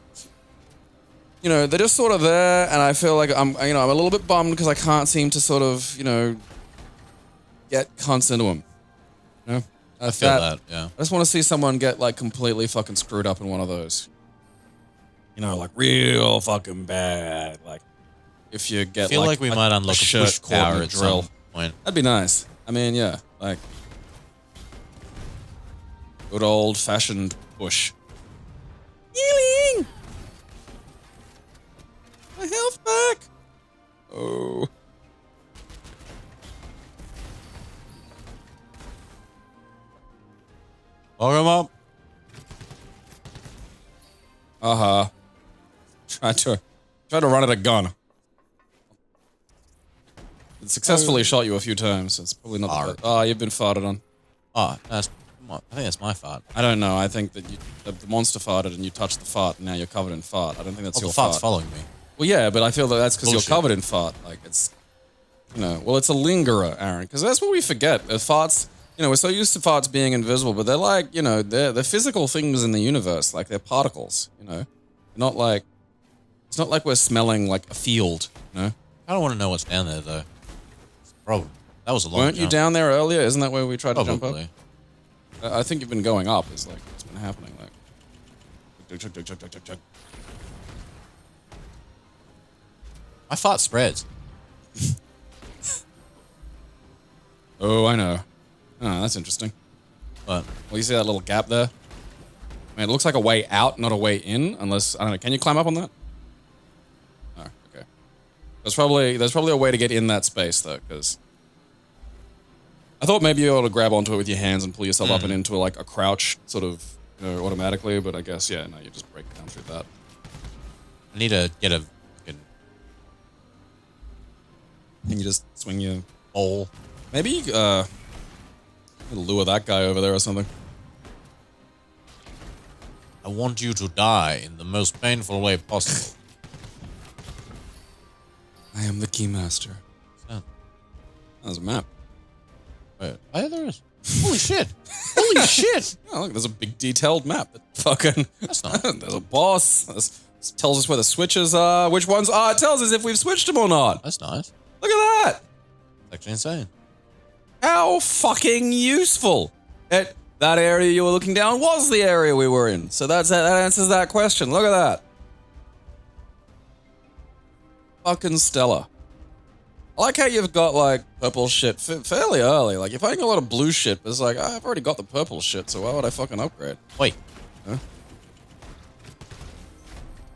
you know, they're just sort of there, and I feel like I'm a little bit bummed because I can't seem to sort of, you know, get cunts into them. You know? I feel that, yeah. I just want to see someone get, like, completely fucking screwed up in one of those. You know, like, real fucking bad. Like, if you get, I feel like we might unlock a shirt push caught in power a at drill. some point. That'd be nice. I mean, yeah, like good old-fashioned push. Healing! My health back! Oh. Welcome up. Uh-huh. Tried to run at a gun. It successfully shot you a few times, so it's probably not the best. Oh, you've been farted on. Oh, that's I think that's my fart. I don't know. I think that the monster farted and you touched the fart and now you're covered in fart. I don't think that's Oh, your the fart's fart. following me. Well, yeah, but I feel that that's because you're Bullshit. covered in fart. Like, it's, you know, well, it's a lingerer, Aaron, because that's what we forget. Farts, you know, we're so used to farts being invisible, but they're like, you know, they're physical things in the universe. Like, they're particles, you know? Not like, it's not like we're smelling like a field, you know? I don't want to know what's down there, though. It's a problem. That was a long Weren't you jump. down there earlier? Isn't that where we tried to jump up? Probably. I think you've been going up, is like what's been happening. Like, chug. My fart spreads. Oh, I know. Oh, that's interesting. But Well, you see that little gap there? I mean, it looks like a way out, not a way in, unless, I don't know, can you climb up on that? Oh, okay. There's probably a way to get in that space, though, because I thought maybe you were able to grab onto it with your hands and pull yourself up and into, like, a crouch, sort of, you know, automatically, but I guess, yeah, no, you just break down through that. I need to get a fucking And you just swing your... bowl. Maybe, lure that guy over there or something. I want you to die in the most painful way possible. I am the keymaster. Oh, There's a map. wait. Oh, yeah, there is. Holy shit. Holy shit. Oh, look, there's a big detailed map. That fucking... That's not. There's a boss. This tells us where the switches are, which ones are. It tells us if we've switched them or not. That's nice. Look at that. It's actually insane. How fucking useful. That area you were looking down was the area we were in. So that answers that question. Look at that. Fucking stellar. I like how you've got, like, purple shit fairly early. Like, you're finding a lot of blue shit, but it's like, I've already got the purple shit, so why would I fucking upgrade? Wait. Oh,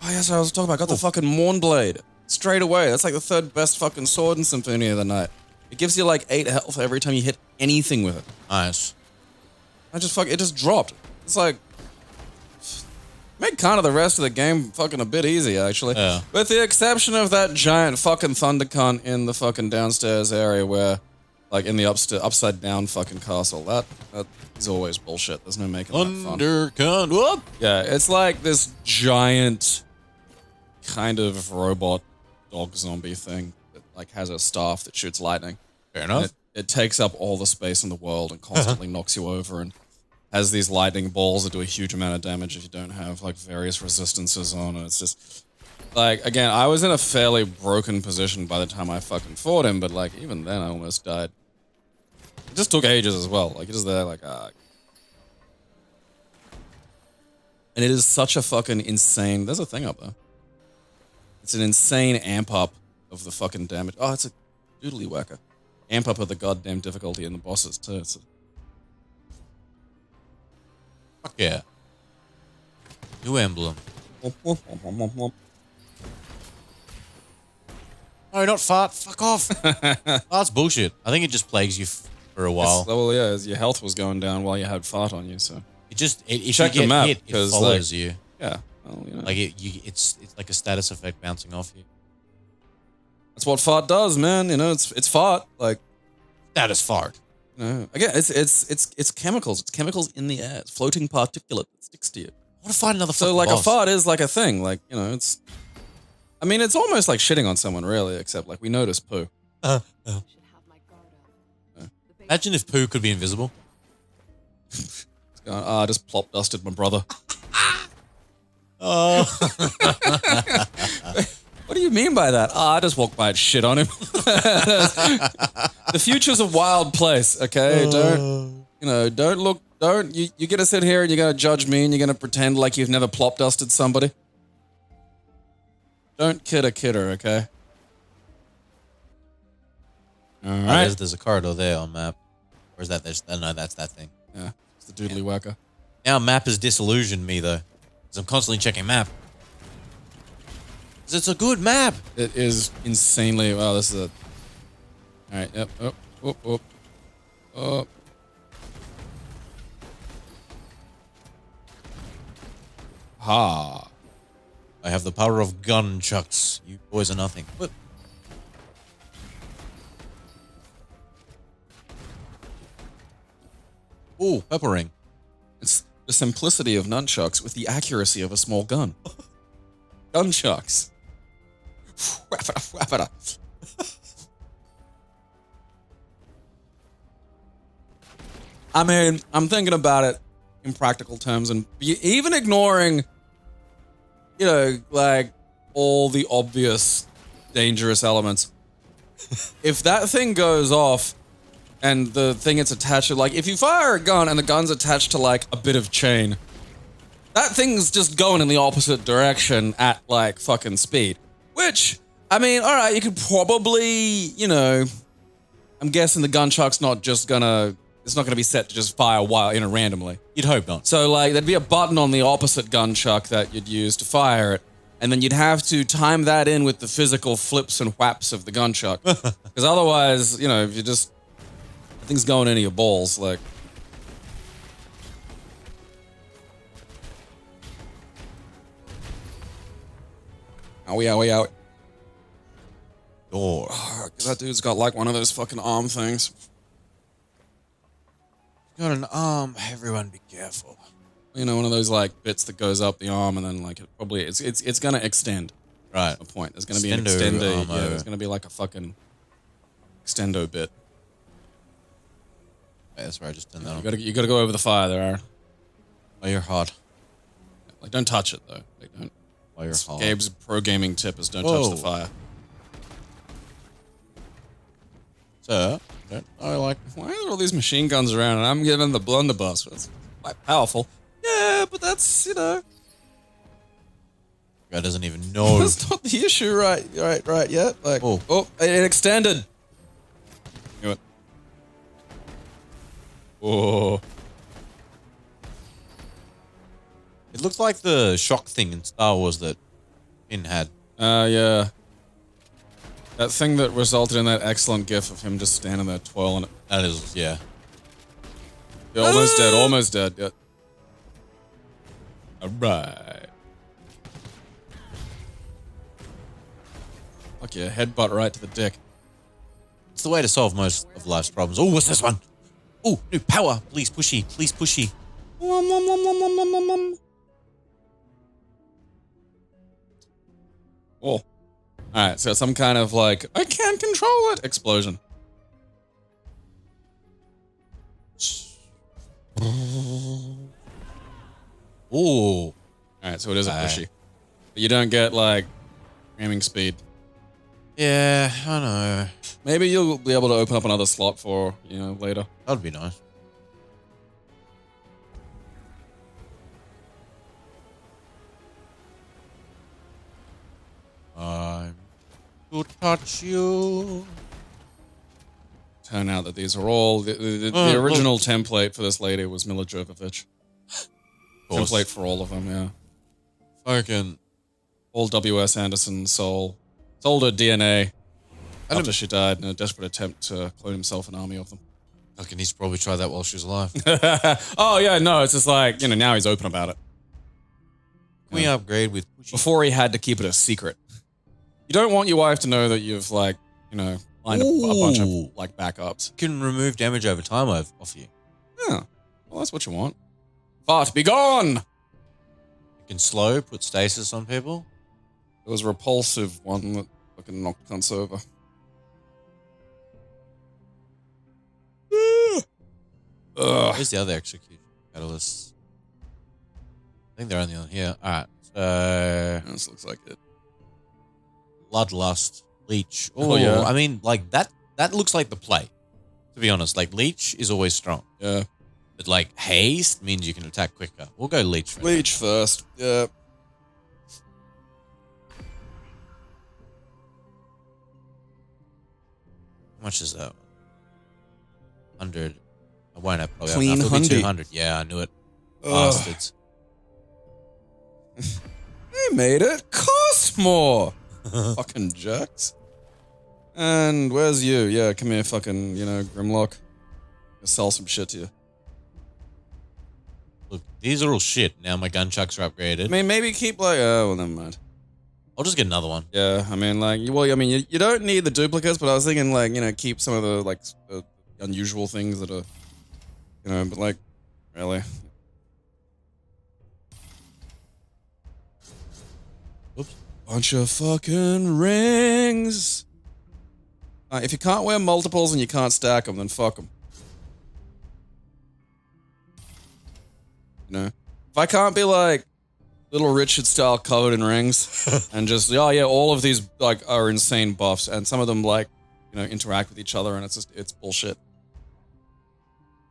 yes, I was talking about. I got the fucking Mournblade. Straight away. That's like the third best fucking sword in Symphony of the Night. It gives you like 8 health every time you hit anything with it. Nice. It just dropped. It's like... Made kind of the rest of the game fucking a bit easy, actually. Yeah. With the exception of that giant fucking thunder cunt in the fucking downstairs area where... Like, in the upside down fucking castle. That is always bullshit. There's no making that fun. Undercut. Whoop. Yeah, it's like this giant kind of robot dog zombie thing that like has a staff that shoots lightning. Fair And enough. it takes up all the space in the world and constantly knocks you over and has these lightning balls that do a huge amount of damage if you don't have like various resistances on it. It's just like, again, I was in a fairly broken position by the time I fucking fought him, but like even then I almost died. It just took ages as well. Like, it is there, like, and it is such a fucking insane... There's a thing up there. It's an insane amp up of the fucking damage. Oh, it's a doodly whacker. Amp up of the goddamn difficulty in the bosses, too. It's Fuck yeah. New emblem. No, not fart. Fuck off. Fart's bullshit. I think it just plagues you for a while. well, yeah, as your health was going down while you had fart on you, so... If Check you the get map, hit, it 'cause, follows you. Yeah, well, you know. Like it's like a status effect bouncing off you. That's what fart does, man. You know, it's fart. Like, Status fart. you know, again, it's chemicals. It's chemicals in the air. It's floating particulate that sticks to you. I want to find another So, fucking like, boss. a fart is like a thing. Like, you know, it's... I mean, it's almost like shitting on someone, really, except, like, we notice poo. Should have my guard up. The base- Imagine if poo could be invisible. It's going, I just plop dusted my brother. Oh. What do you mean by that? I just walked by and shit on him. The future's a wild place, okay? Don't look... You're gonna sit here and you're gonna judge me and you're gonna pretend like you've never plop dusted somebody. Don't kid a kidder, okay? Alright. There's a corridor there on map. Or is that no, that's that thing. Yeah, it's the doodly whacker. Now map has disillusioned me though. Because I'm constantly checking map. 'Cause it's a good map. It is insanely... Wow, this is a... Alright, yep. Oh. Ha. I have the power of gun chucks. You boys are nothing. What? Ooh, purple ring. It's the simplicity of nunchucks with the accuracy of a small gun. Nunchucks. I mean, I'm thinking about it in practical terms, and even ignoring, you know, like all the obvious dangerous elements. If that thing goes off and the thing it's attached to, like if you fire a gun and the gun's attached to like a bit of chain, that thing's just going in the opposite direction at like fucking speed. Which, I mean, all right, you could probably, you know, I'm guessing the gun chuck's not just gonna, it's not gonna be set to just fire randomly. You'd hope not. So like there'd be a button on the opposite gun chuck that you'd use to fire it. And then you'd have to time that in with the physical flips and whaps of the gun chuck. Because otherwise, you know, if you just, the thing's going into your balls, like. Owie, owie, owie. Door. Oh, that dude's got like one of those fucking arm things. Got an arm. Everyone be careful. You know, one of those like bits that goes up the arm and then like it probably, it's gonna extend. Right. A point. There's gonna be an Extendo extender. arm Yeah, over. there's gonna be like a fucking extendo bit. Yeah, that's where I just done that. You gotta go over the fire there, Aaron. Oh, you're hot. Like, don't touch it though. Like, don't. Oh, you're hot. Gabe's pro gaming tip is don't touch Whoa. the fire. So, I like. Why are there all these machine guns around and I'm giving the blunderbuss? It's quite powerful. Yeah, but that's, you know, Guy doesn't even know. that's not the issue right yet. Like, Oh. It extended. Knew it. Oh. It looked like the shock thing in Star Wars that Finn had. Yeah. That thing that resulted in that excellent gif of him just standing there twirling it. That is, yeah. Yeah, almost dead, almost dead. Yeah. Alright. Fuck yeah, headbutt right to the dick. It's the way to solve most of life's problems. Oh, what's this one? Oh, new power. Please pushy. Please pushy. Oh. Alright, so some kind of like, I can't control it explosion. Ooh. Alright, so it is a pushy. But you don't get like ramming speed. Yeah, I know. Maybe you'll be able to open up another slot for, you know, later. That'd be nice. I'm to touch you. Turn out that these are all the original template for this lady was Mila Jovovich. Course. Template for all of them, yeah. Fucking. All W.S. Anderson sold her DNA after she died in a desperate attempt to clone himself an army of them. Fucking, he's probably tried that while she was alive. Oh yeah, no, it's just like, you know, now he's open about it. Can we upgrade with pushy? Before he had to keep it a secret. You don't want your wife to know that you've like, you know, lined a bunch of Ooh. like backups. You can remove damage over time off you. Yeah, well that's what you want. Fart, be gone! You can slow, put stasis on people. It was a repulsive one that fucking knocked cunts over. Ugh. Where's the other execution catalysts? I think they're only on here. Alright, so This looks like it. Bloodlust, Leech. Oh, yeah. I mean, like that looks like the play. To be honest, like Leech is always strong. Yeah. But like Haste means you can attack quicker. We'll go Leech for now. Leech first. Yeah. How much is that? 100. I won't have probably Clean enough. It'll be 100. 200. Yeah, I knew it. Ugh. Bastards. They made it cost more. Fucking jerks. And where's you? Yeah, come here, fucking, you know, Grimlock. I'll sell some shit to you. Look, these are all shit. Now my gunchucks are upgraded. I mean, maybe keep like, oh, well, never mind. I'll just get another one. Yeah, I mean, like, well, I mean, you don't need the duplicates, but I was thinking, like, you know, keep some of the, like, unusual things that are, you know, but, like, really. Oops. Bunch of fucking rings. If you can't wear multiples and you can't stack them, then fuck them. You know? If I can't be like Little Richard style covered in rings and just, oh yeah, all of these like are insane buffs and some of them like, you know, interact with each other and it's just, it's bullshit.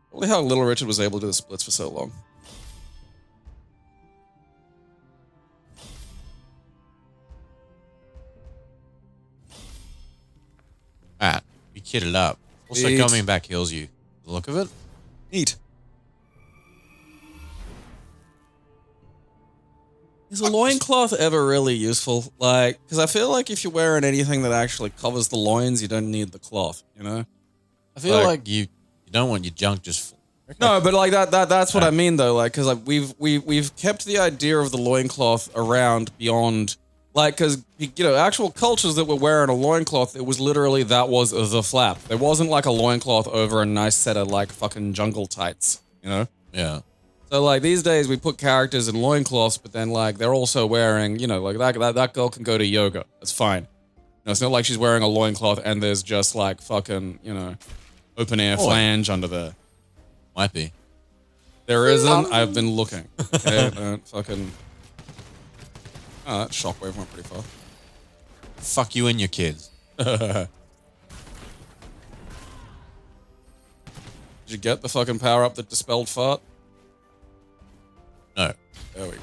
Probably how Little Richard was able to do the splits for so long. Alright, you kitted up. Also, Neat. coming back heals you. The look of it. Neat. Is a loincloth ever really useful? Like, because I feel like if you're wearing anything that actually covers the loins, you don't need the cloth, you know? I feel like you don't want your junk just. No, but like that's what I mean though. Like, because like we've kept the idea of the loincloth around beyond, like, because you know actual cultures that were wearing a loincloth, it was literally that was the flap. There wasn't like a loincloth over a nice set of like fucking jungle tights, you know? Yeah. So like these days we put characters in loincloths, but then like they're also wearing, you know, like that girl can go to yoga. That's fine. You know, it's not like she's wearing a loincloth and there's just like fucking, you know, open air flange under there. Might be. There isn't. I've been looking. Okay, fucking. Oh, that shockwave went pretty far. Fuck you and your kids. Did you get the fucking power up that dispelled fart? No. There we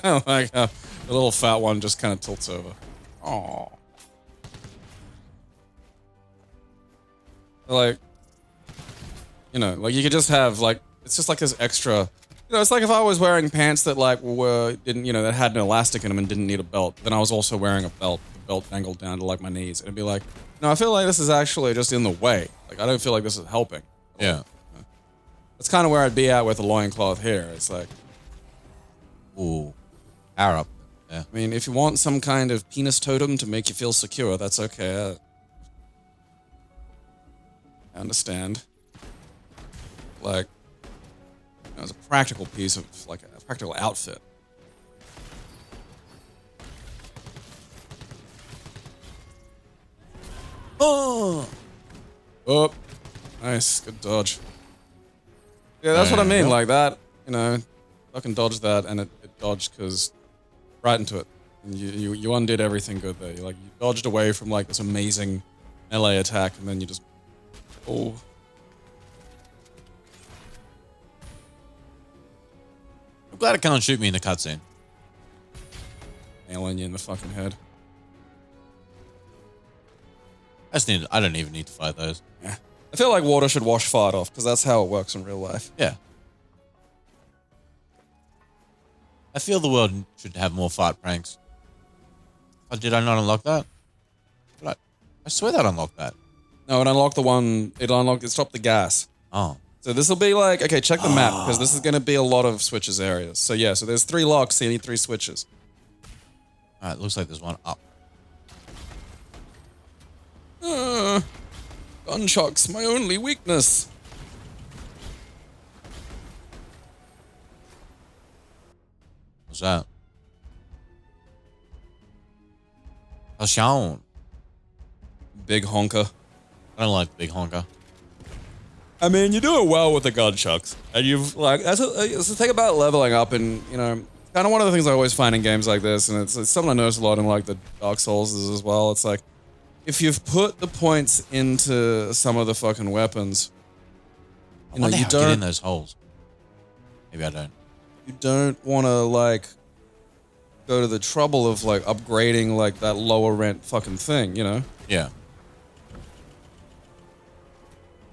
go. Like the little fat one just kind of tilts over. Aww. Like, you know, like you could just have like, it's just like this extra, you know, it's like if I was wearing pants that like didn't, you know, that had an elastic in them and didn't need a belt, then I was also wearing a belt, the belt dangled down to like my knees. It'd be like, no, I feel like this is actually just in the way. Like, I don't feel like this is helping. Yeah. That's kind of where I'd be at with a loincloth here. It's like, Ooh. Power up. Yeah. I mean, if you want some kind of penis totem to make you feel secure, that's okay. I understand. Like, you know, it's a practical piece of, like, a practical outfit. Oh. Oh, nice, good dodge. Yeah, that's what I mean. Like that, you know, fucking dodged that, and it dodged because right into it. And you undid everything good there. You dodged away from like this amazing melee attack, and then you just I'm glad it can't shoot me in the cutscene. nailing you in the fucking head. I don't even need to fight those. Yeah, I feel like water should wash fart off because that's how it works in real life. Yeah. I feel the world should have more fart pranks. Oh, did I not unlock that? I swear that unlocked that. No, it unlocked the one. It stopped the gas. Oh. So this will be like, okay, check the map because this is going to be a lot of switches areas. So yeah, so there's 3 locks, so you need 3 switches. All right, looks like there's one up. Gunshocks, my only weakness. What's that? Hashawn. Big honker. I don't like the big honker. I mean, you do it well with the gunchucks, and you've like that's the thing about leveling up, and you know, kind of one of the things I always find in games like this, and it's something I notice a lot in like the Dark Souls as well. It's like if you've put the points into some of the fucking weapons, you know, I you get in don't those holes. Maybe I don't. you don't want to like go to the trouble of like upgrading like that lower rent fucking thing, you know? Yeah.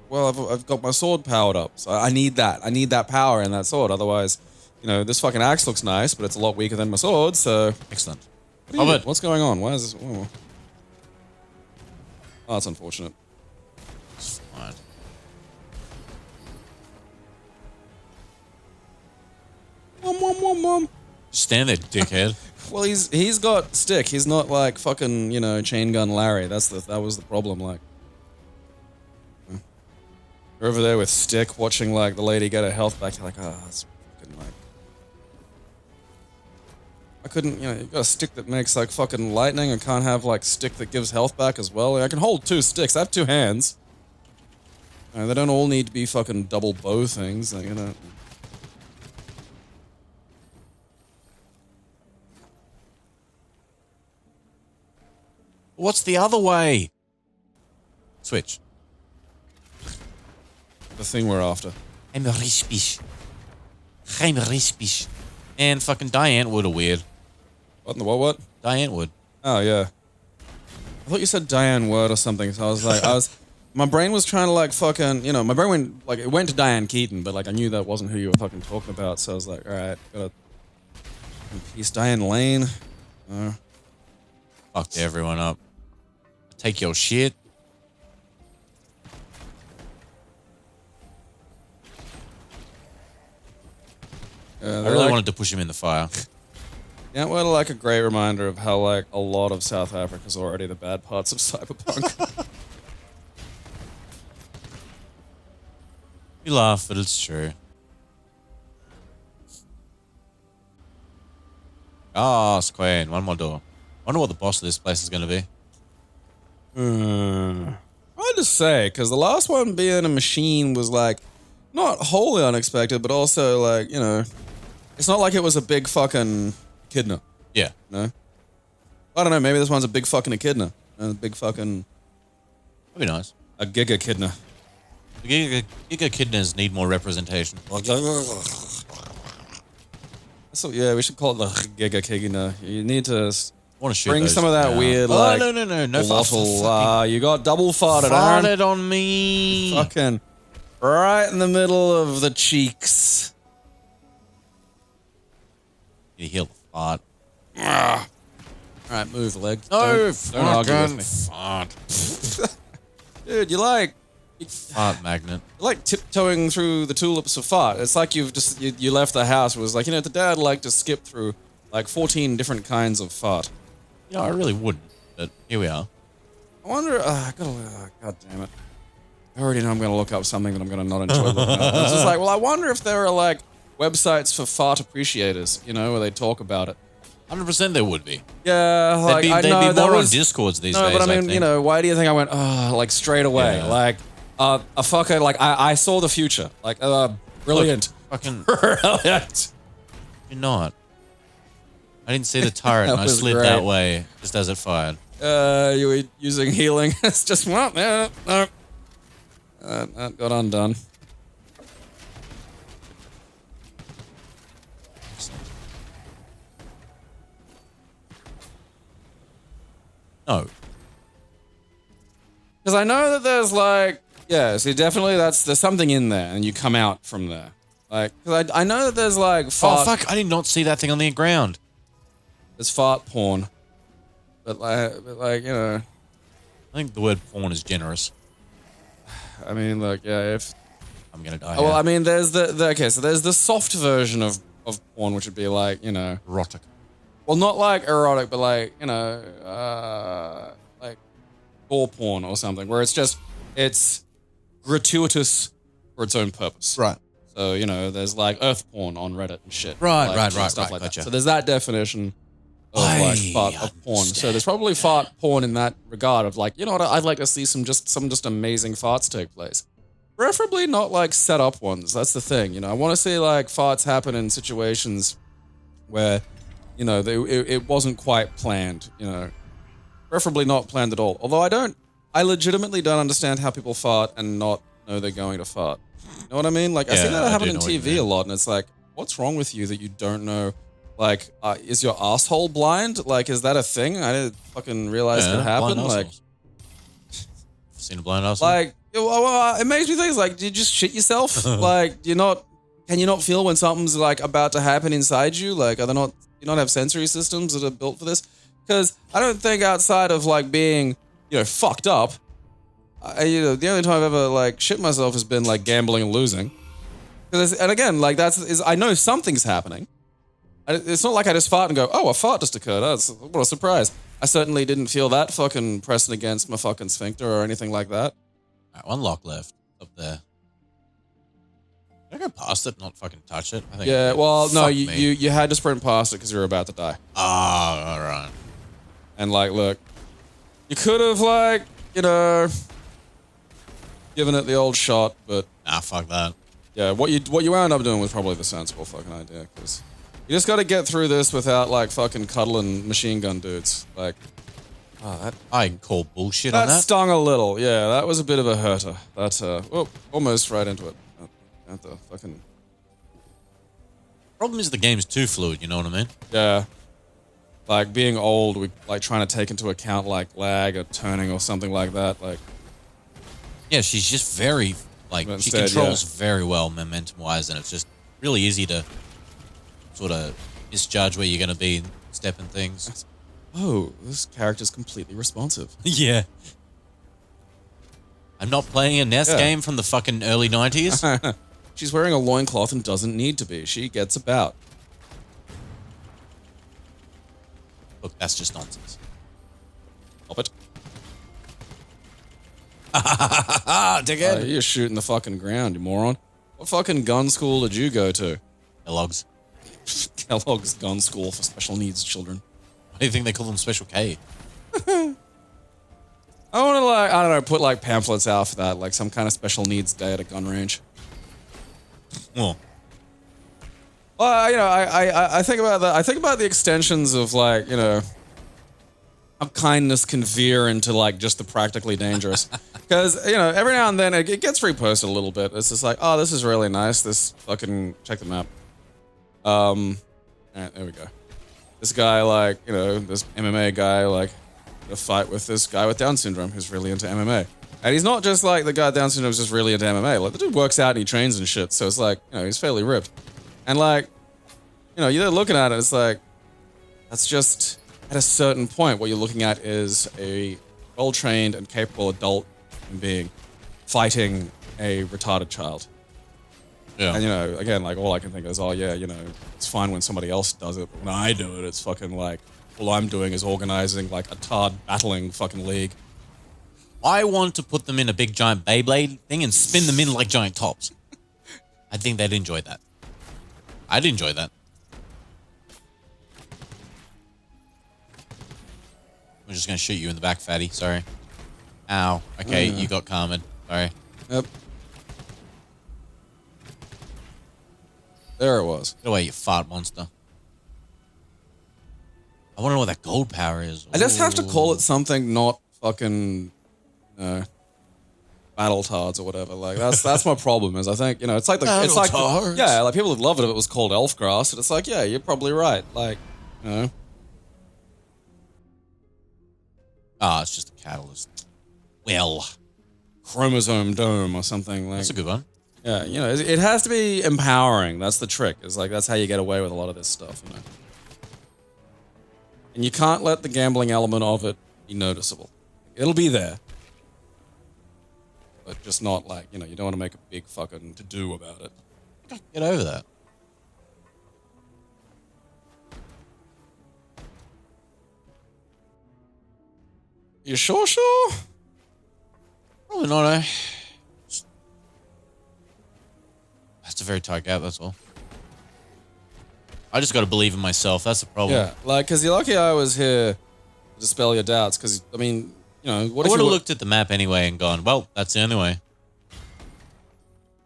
Well, I've got my sword powered up, so I need that. I need that power in that sword. Otherwise, you know, this fucking axe looks nice, but it's a lot weaker than my sword, so... Excellent. What's going on? Why is this... Oh, that's unfortunate. It's fine. Just stand there, dickhead. Well, he's got stick. He's not like fucking, you know, chain gun Larry. That was the problem, like. You're over there with stick, watching like the lady get her health back. You're like, oh, that's fucking like. I couldn't, you got a stick that makes like fucking lightning and can't have like stick that gives health back as well. Like, I can hold 2 sticks. I have 2 hands. They don't all need to be fucking double bow things, like, What's the other way? Switch. The thing we're after. I'm rispish. And fucking Diane Wood are weird. What in the what? Diane Wood. Oh, yeah. I thought you said Diane Word or something, so I was like, my brain was trying to like fucking, my brain went, like, it went to Diane Keaton, but like I knew that wasn't who you were fucking talking about, so I was like, alright, gotta piece Diane Lane. Fucked everyone up. Take your shit. I really wanted to push him in the fire. Yeah, well, like a great reminder of how like a lot of South Africa is already the bad parts of cyberpunk. You laugh, but it's true. Ah, it's Queen. One more door. I wonder what the boss of this place is going to be. Hard to say, because the last one being a machine was like not wholly unexpected, but also like, it's not like it was a big fucking echidna. Yeah. No? I don't know, maybe this one's a big fucking echidna. A big fucking... That'd be nice. A giga echidna. The Giga Echidnas need more representation. So yeah, we should call it the giga echidna. You need to bring those some of that down. weird, Oh, like... no, waffle. You got double farted, Aaron. Farted on me. Fucking right in the middle of the cheeks. You heal the fart. Alright, move, leg. No, don't argue with me. fart. Dude, you like Fart magnet. tiptoeing through the tulips of fart. It's like you've just you left the house. It was like, the dad liked to skip through like 14 different kinds of fart. I really wouldn't, but here we are. I wonder. God damn it! I already know I'm going to look up something that I'm going to not enjoy looking up. It's just like, well, I wonder if there are like websites for fart appreciators, where they talk about it. 100% there would be. Yeah, like They'd be more on Discords these days. No, but I mean, why do you think I went, like straight away? Yeah. Like, a fucker, like, I saw the future. Like, brilliant. Look, fucking, Brilliant. you're not. I didn't see the turret and I was slid great. that way just as it fired. You were using healing. It's just, well, no. That got undone. No. Because I know that there's like, see, definitely there's something in there, and you come out from there. Like, because I know that there's like fart. Oh, fuck. I did not see that thing on the ground. There's fart porn. But like, I think the word porn is generous. I mean, like, if... I'm going to die. Well, I mean, there's so there's the soft version of porn, which would be like, erotic. well, not like erotic, but like, like gore porn or something, where it's gratuitous for its own purpose. Right. So, there's like earth porn on Reddit and shit. Right, like, right, and right, stuff right, like gotcha. that. So there's that definition of like fart of porn. So there's probably fart porn in that regard of like, what, I'd like to see some just amazing farts take place. Preferably not like set up ones. That's the thing. I want to see like farts happen in situations where, it wasn't quite planned, Preferably not planned at all. Although I legitimately don't understand how people fart and not know they're going to fart. You know what I mean? Like, I see that happen in TV a lot, and it's like, what's wrong with you that you don't know? Like, is your asshole blind? Like, is that a thing? I didn't fucking realize it happened. Like, seen a blind asshole? like, it makes me think, it's like, do you just shit yourself? Like, can you not feel when something's like about to happen inside you? Like, do you not have sensory systems that are built for this? Because I don't think outside of like being, fucked up, the only time I've ever like shit myself has been like gambling and losing. And again, like I know something's happening. It's not like I just fart and go, oh, a fart just occurred. What a surprise. I certainly didn't feel that fucking pressing against my fucking sphincter or anything like that. Right, one lock left up there. Did I go past it, not fucking touch it? I think Yeah, well, no, Fuck me. you had to sprint past it because you were about to die. all right. And like, look, you could have like, you know, given it the old shot, but Nah, fuck that. yeah, what you wound up doing was probably the sensible fucking idea, because you just got to get through this without like fucking cuddling machine gun dudes. Like, I call bullshit that on that. stung a little. Yeah, that was a bit of a hurter. That almost right into it. At the fucking Problem is the game's too fluid. You know what I mean? yeah. Like being old, we like trying to take into account like lag or turning or something like that. Like, Yeah, she's just very like But she instead, controls very well momentum wise, and it's just really easy to sort of misjudge where you're going to be stepping things. oh, this character's completely responsive. Yeah. I'm not playing a NES Yeah. game from the fucking early 90s. She's wearing a loincloth and doesn't need to be. She gets about. Look, that's just nonsense. Stop it. Dickhead. You're shooting the fucking ground, you moron. What fucking gun school did you go to? Logs. Kellogg's gun school for special needs children. Why do you think they call them Special K? I want to like, I don't know, put like pamphlets out for that, like some kind of special needs day at a gun range. Well, Well, you know, I think about that. I think about the extensions of like, you know, how kindness can veer into like just the practically dangerous. Because, you know, every now and then it gets reposted a little bit. It's just like, oh, this is really nice. This fucking, check the map. Alright, there we go. This guy, like, you know, this MMA guy, like, a fight with this guy with Down syndrome who's really into MMA. And he's not just like the guy with Down syndrome who's just really into MMA. Like, the dude works out and he trains and shit. So it's like, you know, he's fairly ripped. And like, you know, you're looking at it, it's like, that's just at a certain point. What you're looking at is a well-trained and capable adult human being fighting a retarded child. yeah. And, you know, again, like, all I can think is, oh, yeah, you know, it's fine when somebody else does it, but when I do it, it's fucking like, all I'm doing is organizing, like, a tard battling fucking league. I want to put them in a big giant Beyblade thing and spin them in like giant tops. I think they'd enjoy that. I'd enjoy that. I'm just going to shoot you in the back, fatty. Sorry. Ow. Okay, you got karma. Sorry. Yep. There it was. Get away, you fart monster. I want to know what that gold power is. I just have to call Ooh. it something not fucking, battle tards or whatever. Like, that's my problem is I think, you know, it's like it's like, Battle-tards? yeah, like people would love it if it was called elf grass. And it's like, yeah, you're probably right. Like, you know. Ah, it's just a catalyst. Well, Chromosome dome or something like. that's a good one. Yeah, you know, it has to be empowering. That's the trick. It's like that's how you get away with a lot of this stuff, you know. And you can't let the gambling element of it be noticeable. It'll be there, but just not like, you know, you don't want to make a big fucking to do about it. Get over that. You sure? Probably not, eh? That's a very tight gap, that's all. I just got to believe in myself. That's the problem. Yeah, like, because you're lucky I was here to dispel your doubts. Because I mean, you know, what I if would you have looked at the map anyway and gone, well, that's the only way.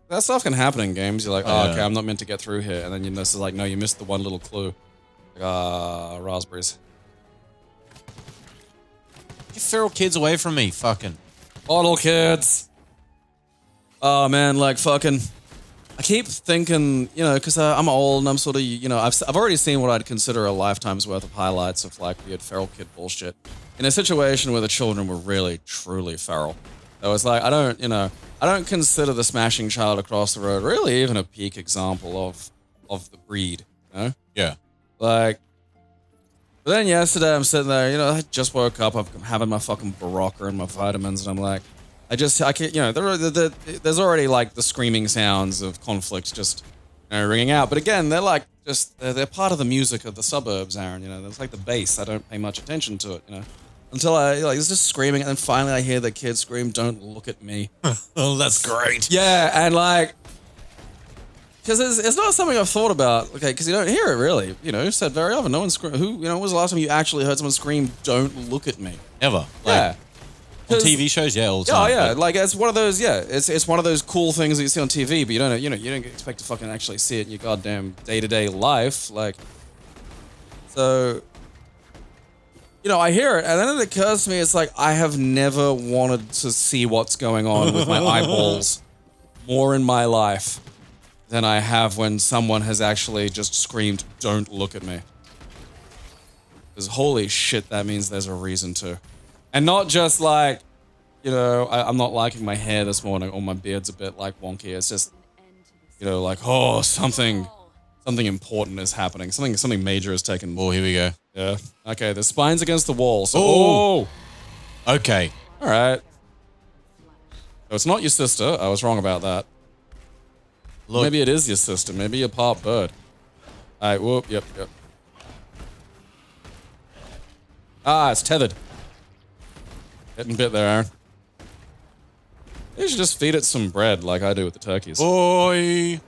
That stuff can happen in games. You're like, Oh, oh, yeah. okay, I'm not meant to get through here, and then you know, this is like, no, you missed the one little clue. Like, raspberries. Get feral kids away from me, fucking. Bottle kids. Oh man, like fucking. I keep thinking, you know, because I'm old and I'm sort of, you know, I've already seen what I'd consider a lifetime's worth of highlights of like weird feral kid bullshit in a situation where the children were really, truly feral. So it's like, I don't consider the smashing child across the road really even a peak example of the breed, you know? Yeah. Like, but then yesterday I'm sitting there, you know, I just woke up, I'm having my fucking Barocca and my vitamins, and I'm like, I can't, you know, there's already like the screaming sounds of conflict just, you know, ringing out. But again, they're like they're part of the music of the suburbs, Aaron. You know, it's like the bass. I don't pay much attention to it, you know, until I like it's just screaming, and then finally I hear the kid scream, "Don't look at me." Oh, that's great. Yeah, and like, because it's not something I've thought about. Okay, because you don't hear it really. You know, said very often. No one scream. Who? You know, when was the last time you actually heard someone scream, "Don't look at me"? Ever. Yeah. On TV shows, all the Oh time. yeah, but like it's one of those. Yeah, it's one of those cool things that you see on TV, but you don't expect to fucking actually see it in your goddamn day-to-day life. Like, so, I hear it, and then it occurs to me, it's like I have never wanted to see what's going on with my eyeballs more in my life than I have when someone has actually just screamed, "Don't look at me." Because holy shit, that means there's a reason to. And not just like, I'm not liking my hair this morning or my beard's a bit like wonky. It's just, like, oh, something important is happening. Something major is taken. Oh, here we go. Yeah. Okay, the spine's against the wall. So, Oh. Okay. All right. So it's not your sister. I was wrong about that. Look. Maybe it is your sister. Maybe you're part bird. All right, whoop, yep. Ah, it's tethered. Getting bit there, Aaron. You should just feed it some bread like I do with the turkeys. Oi.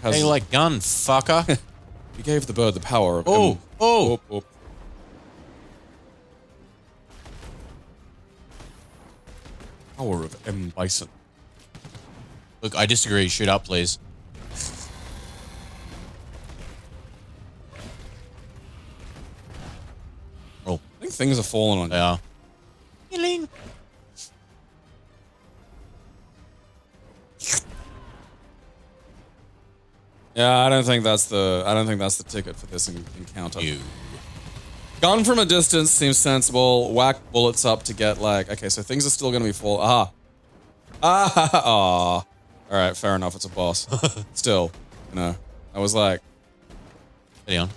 Has- Hey, like gun, fucker. You gave the bird the power of Oh. Whoop, whoop. Power of M. Bison. Look, I disagree. Shoot up, please. Roll. I think things are falling on you. They are. Healing. Yeah, I don't think that's the ticket for this encounter. You. Gun from a distance seems sensible. Whack bullets up to get like, okay, so things are still gonna be full. All right, fair enough. It's a boss. Still, I was like, Steady on.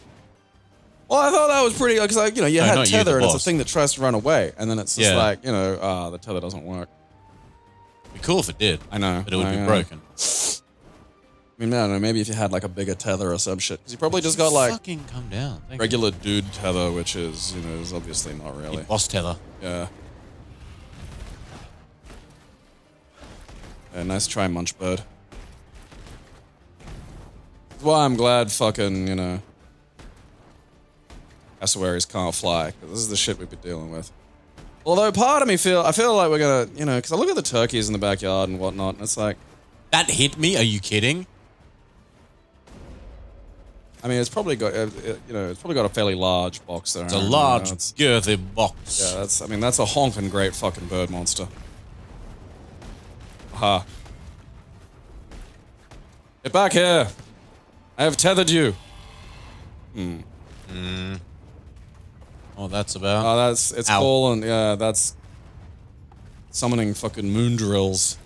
well, I thought that was pretty because you No, had not you, tether the and it's a boss. thing that tries to run away, and then it's just Yeah. like, the tether doesn't work. It'd be cool if it did. I know, But it would I be know. broken. I mean, I don't know. Maybe if you had like a bigger tether or some shit, because you probably just got like Fucking come down. Thank regular dude tether, which is is obviously not you. really. Boss tether. Yeah. Yeah, nice try, Munchbird. That's why I'm glad fucking, cassowaries can't fly, because this is the shit we've been dealing with. Although part of me I feel like we're gonna, because I look at the turkeys in the backyard and whatnot, and it's like, That hit me? Are you kidding? I mean, it's probably got, it's probably got a fairly large box there. It's a large, girthy box. Yeah, that's a honking great fucking bird monster. Aha. Get back here! I have tethered you! Oh, that's about. Oh, it's Ow. calling, yeah, that's summoning fucking moon drills.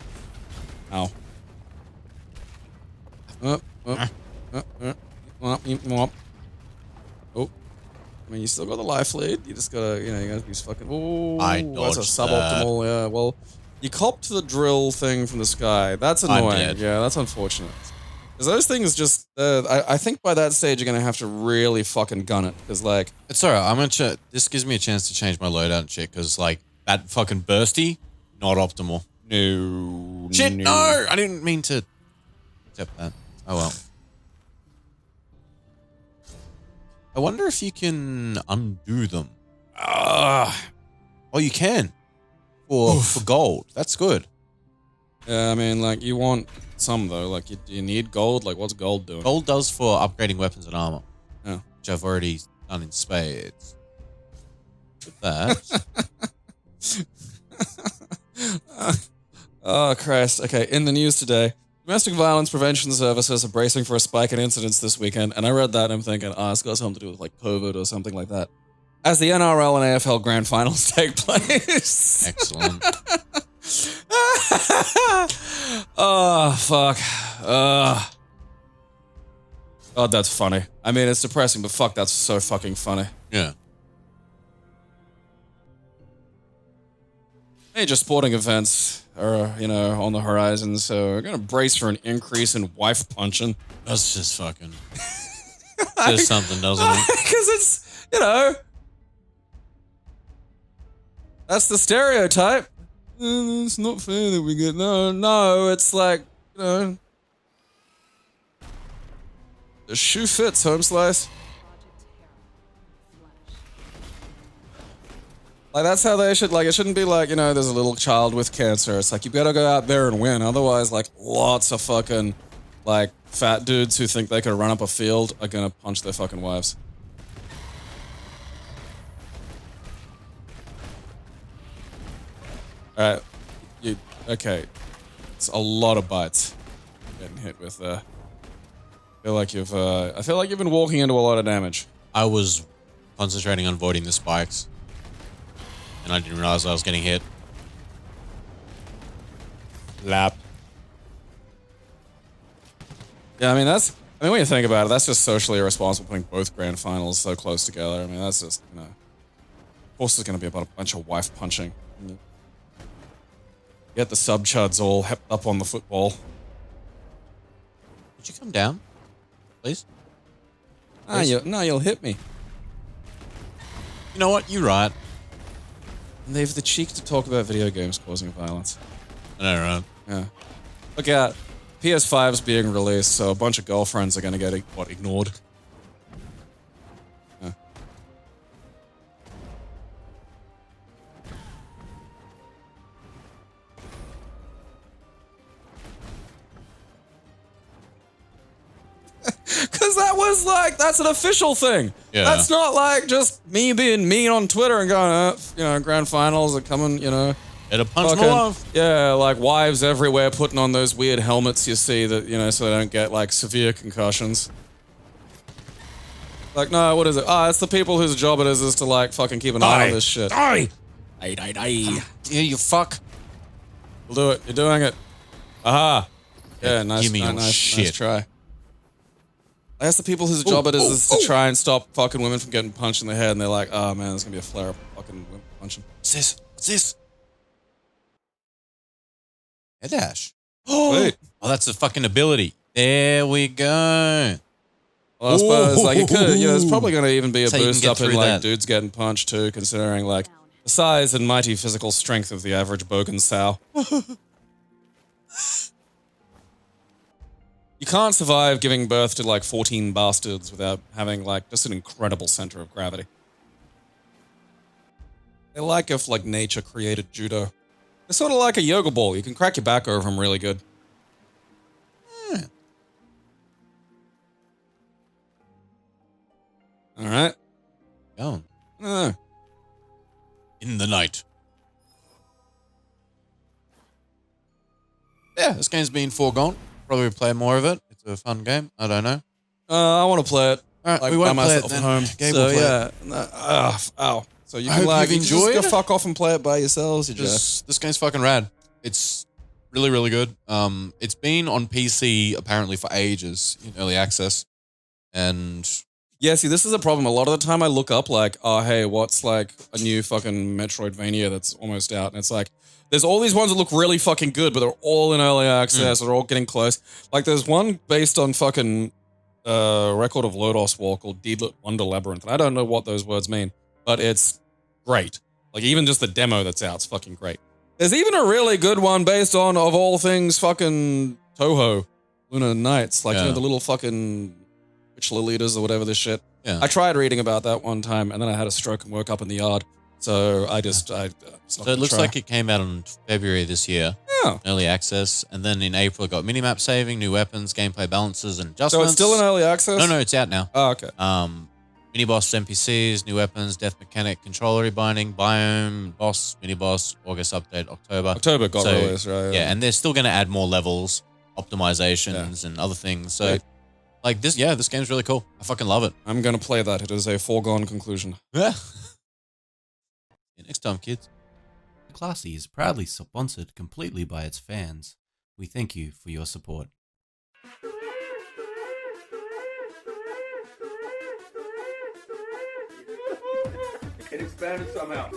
Ow. Oh. I mean, you still got the life lead. You just gotta, you gotta use fucking. Oh, I that's a dodged suboptimal. Yeah, well, you copped the drill thing from the sky. That's annoying. dead. Yeah, that's unfortunate. Because those things just, I think by that stage you're gonna have to really fucking gun it. Because like, It's alright. I'm gonna. This gives me a chance to change my loadout and shit. Because like that fucking bursty, not optimal. no, Shit! No, I didn't mean to accept that. Oh well. I wonder if you can undo them. Oh, you can. For gold. That's good. Yeah, I mean, like you want some though. Like, you need gold. Like, what's gold doing? Gold does for upgrading weapons and armor. Yeah. Which I've already done in spades. With that. Oh, Christ. Okay, in the news today, domestic violence prevention services are bracing for a spike in incidents this weekend, and I read that and I'm thinking, it's got something to do with like COVID or something like that. As the NRL and AFL grand finals take place. Excellent. Oh, fuck. God, that's funny. I mean, it's depressing, but fuck, that's so fucking funny. Yeah. Major sporting events are, on the horizon, so we're gonna brace for an increase in wife punching. That's just fucking. Says something, doesn't it? Because it's, that's the stereotype. It's not fair that we get no. It's like, you know, the shoe fits, home slice. Like, that's how they should, like, it shouldn't be like, you know, there's a little child with cancer. It's like, you gotta go out there and win. Otherwise, like, lots of fucking, like, fat dudes who think they could run up a field are gonna punch their fucking wives. Alright. Okay. It's a lot of bites getting hit with, I feel like you've been walking into a lot of damage. I was concentrating on avoiding the spikes. And I didn't realize I was getting hit. Lap. Yeah, I mean, when you think about it, that's just socially irresponsible putting both grand finals so close together. I mean, that's just, you know. Of course, there's gonna be about a bunch of wife punching. Get the sub-chuds all hepped up on the football. Would you come down, please? No, you'll hit me. You know what? You're right. And they have the cheek to talk about video games causing violence. I know, right? Yeah. Look out. PS5's being released, so a bunch of girlfriends are gonna get, ignored. Yeah. Because that's an official thing. Yeah. That's not like just me being mean on Twitter and going, grand finals are coming, you know. It'll punch more love. Yeah, like wives everywhere putting on those weird helmets you see that, you know, so they don't get like severe concussions. Like, no, what is it? It's the people whose job it is to like fucking keep an eye on this shit. Die! Die. Yeah, you fuck. We'll do it. You're doing it. Aha. Yeah, nice. Give me your nice shit. Try. That's the people whose job it is to try and stop fucking women from getting punched in the head, and they're like, oh man, there's gonna be a flare up of fucking women punching. What's this? What's this? Head dash. Wait. Oh, that's a fucking ability. There we go. Well, I suppose, like, it could, you know, there's probably gonna even be a That's how you can boost get up in, through like, that. dudes getting punched too, considering, like, the size and mighty physical strength of the average Bogan sow. You can't survive giving birth to, like, 14 bastards without having, like, just an incredible center of gravity. They're like if, like, nature created judo. They're sort of like a yoga ball. You can crack your back over them really good. All right. Go. Oh. In the night. Yeah, this game's been foregone. Probably play more of it. It's a fun game. I don't know. I want to play it. All right, Like, we won't by play it myself then. at home. Gabe So will play yeah. Ow. So you I can hope like you've you just enjoyed. go fuck off and play it by yourselves. You just This game's fucking rad. It's really, really good. It's been on PC apparently for ages in early access. And yeah. See, this is a problem. A lot of the time, I look up like, oh hey, what's like a new fucking Metroidvania that's almost out, and it's like there's all these ones that look really fucking good, but they're all in early access. They're all getting close. Like there's one based on fucking Record of Lodos War called Deedlit Wonder Labyrinth, and I don't know what those words mean, but it's great. Like even just the demo that's out is fucking great. There's even a really good one based on, of all things, fucking Toho, Lunar Nights, like you know the little fucking witch Lolitas or whatever this shit. yeah. I tried reading about that one time, and then I had a stroke and woke up in the yard. So I just, So it looks like it came out in February this year. Yeah. Early access. And then in April it got minimap saving, new weapons, gameplay balances, and adjustments. So it's still in early access? No, it's out now. Oh, okay. Mini boss NPCs, new weapons, death mechanic, controller rebinding, biome, boss, mini boss, August update, October. October got released, right? Yeah, and they're still going to add more levels, optimizations, and other things. So, Right. like this game's really cool. I fucking love it. I'm going to play that. It is a foregone conclusion. Yeah. See you next time, kids. Classy is proudly sponsored completely by its fans. We thank you for your support. It expanded somehow.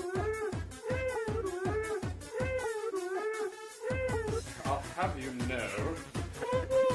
I'll have you know.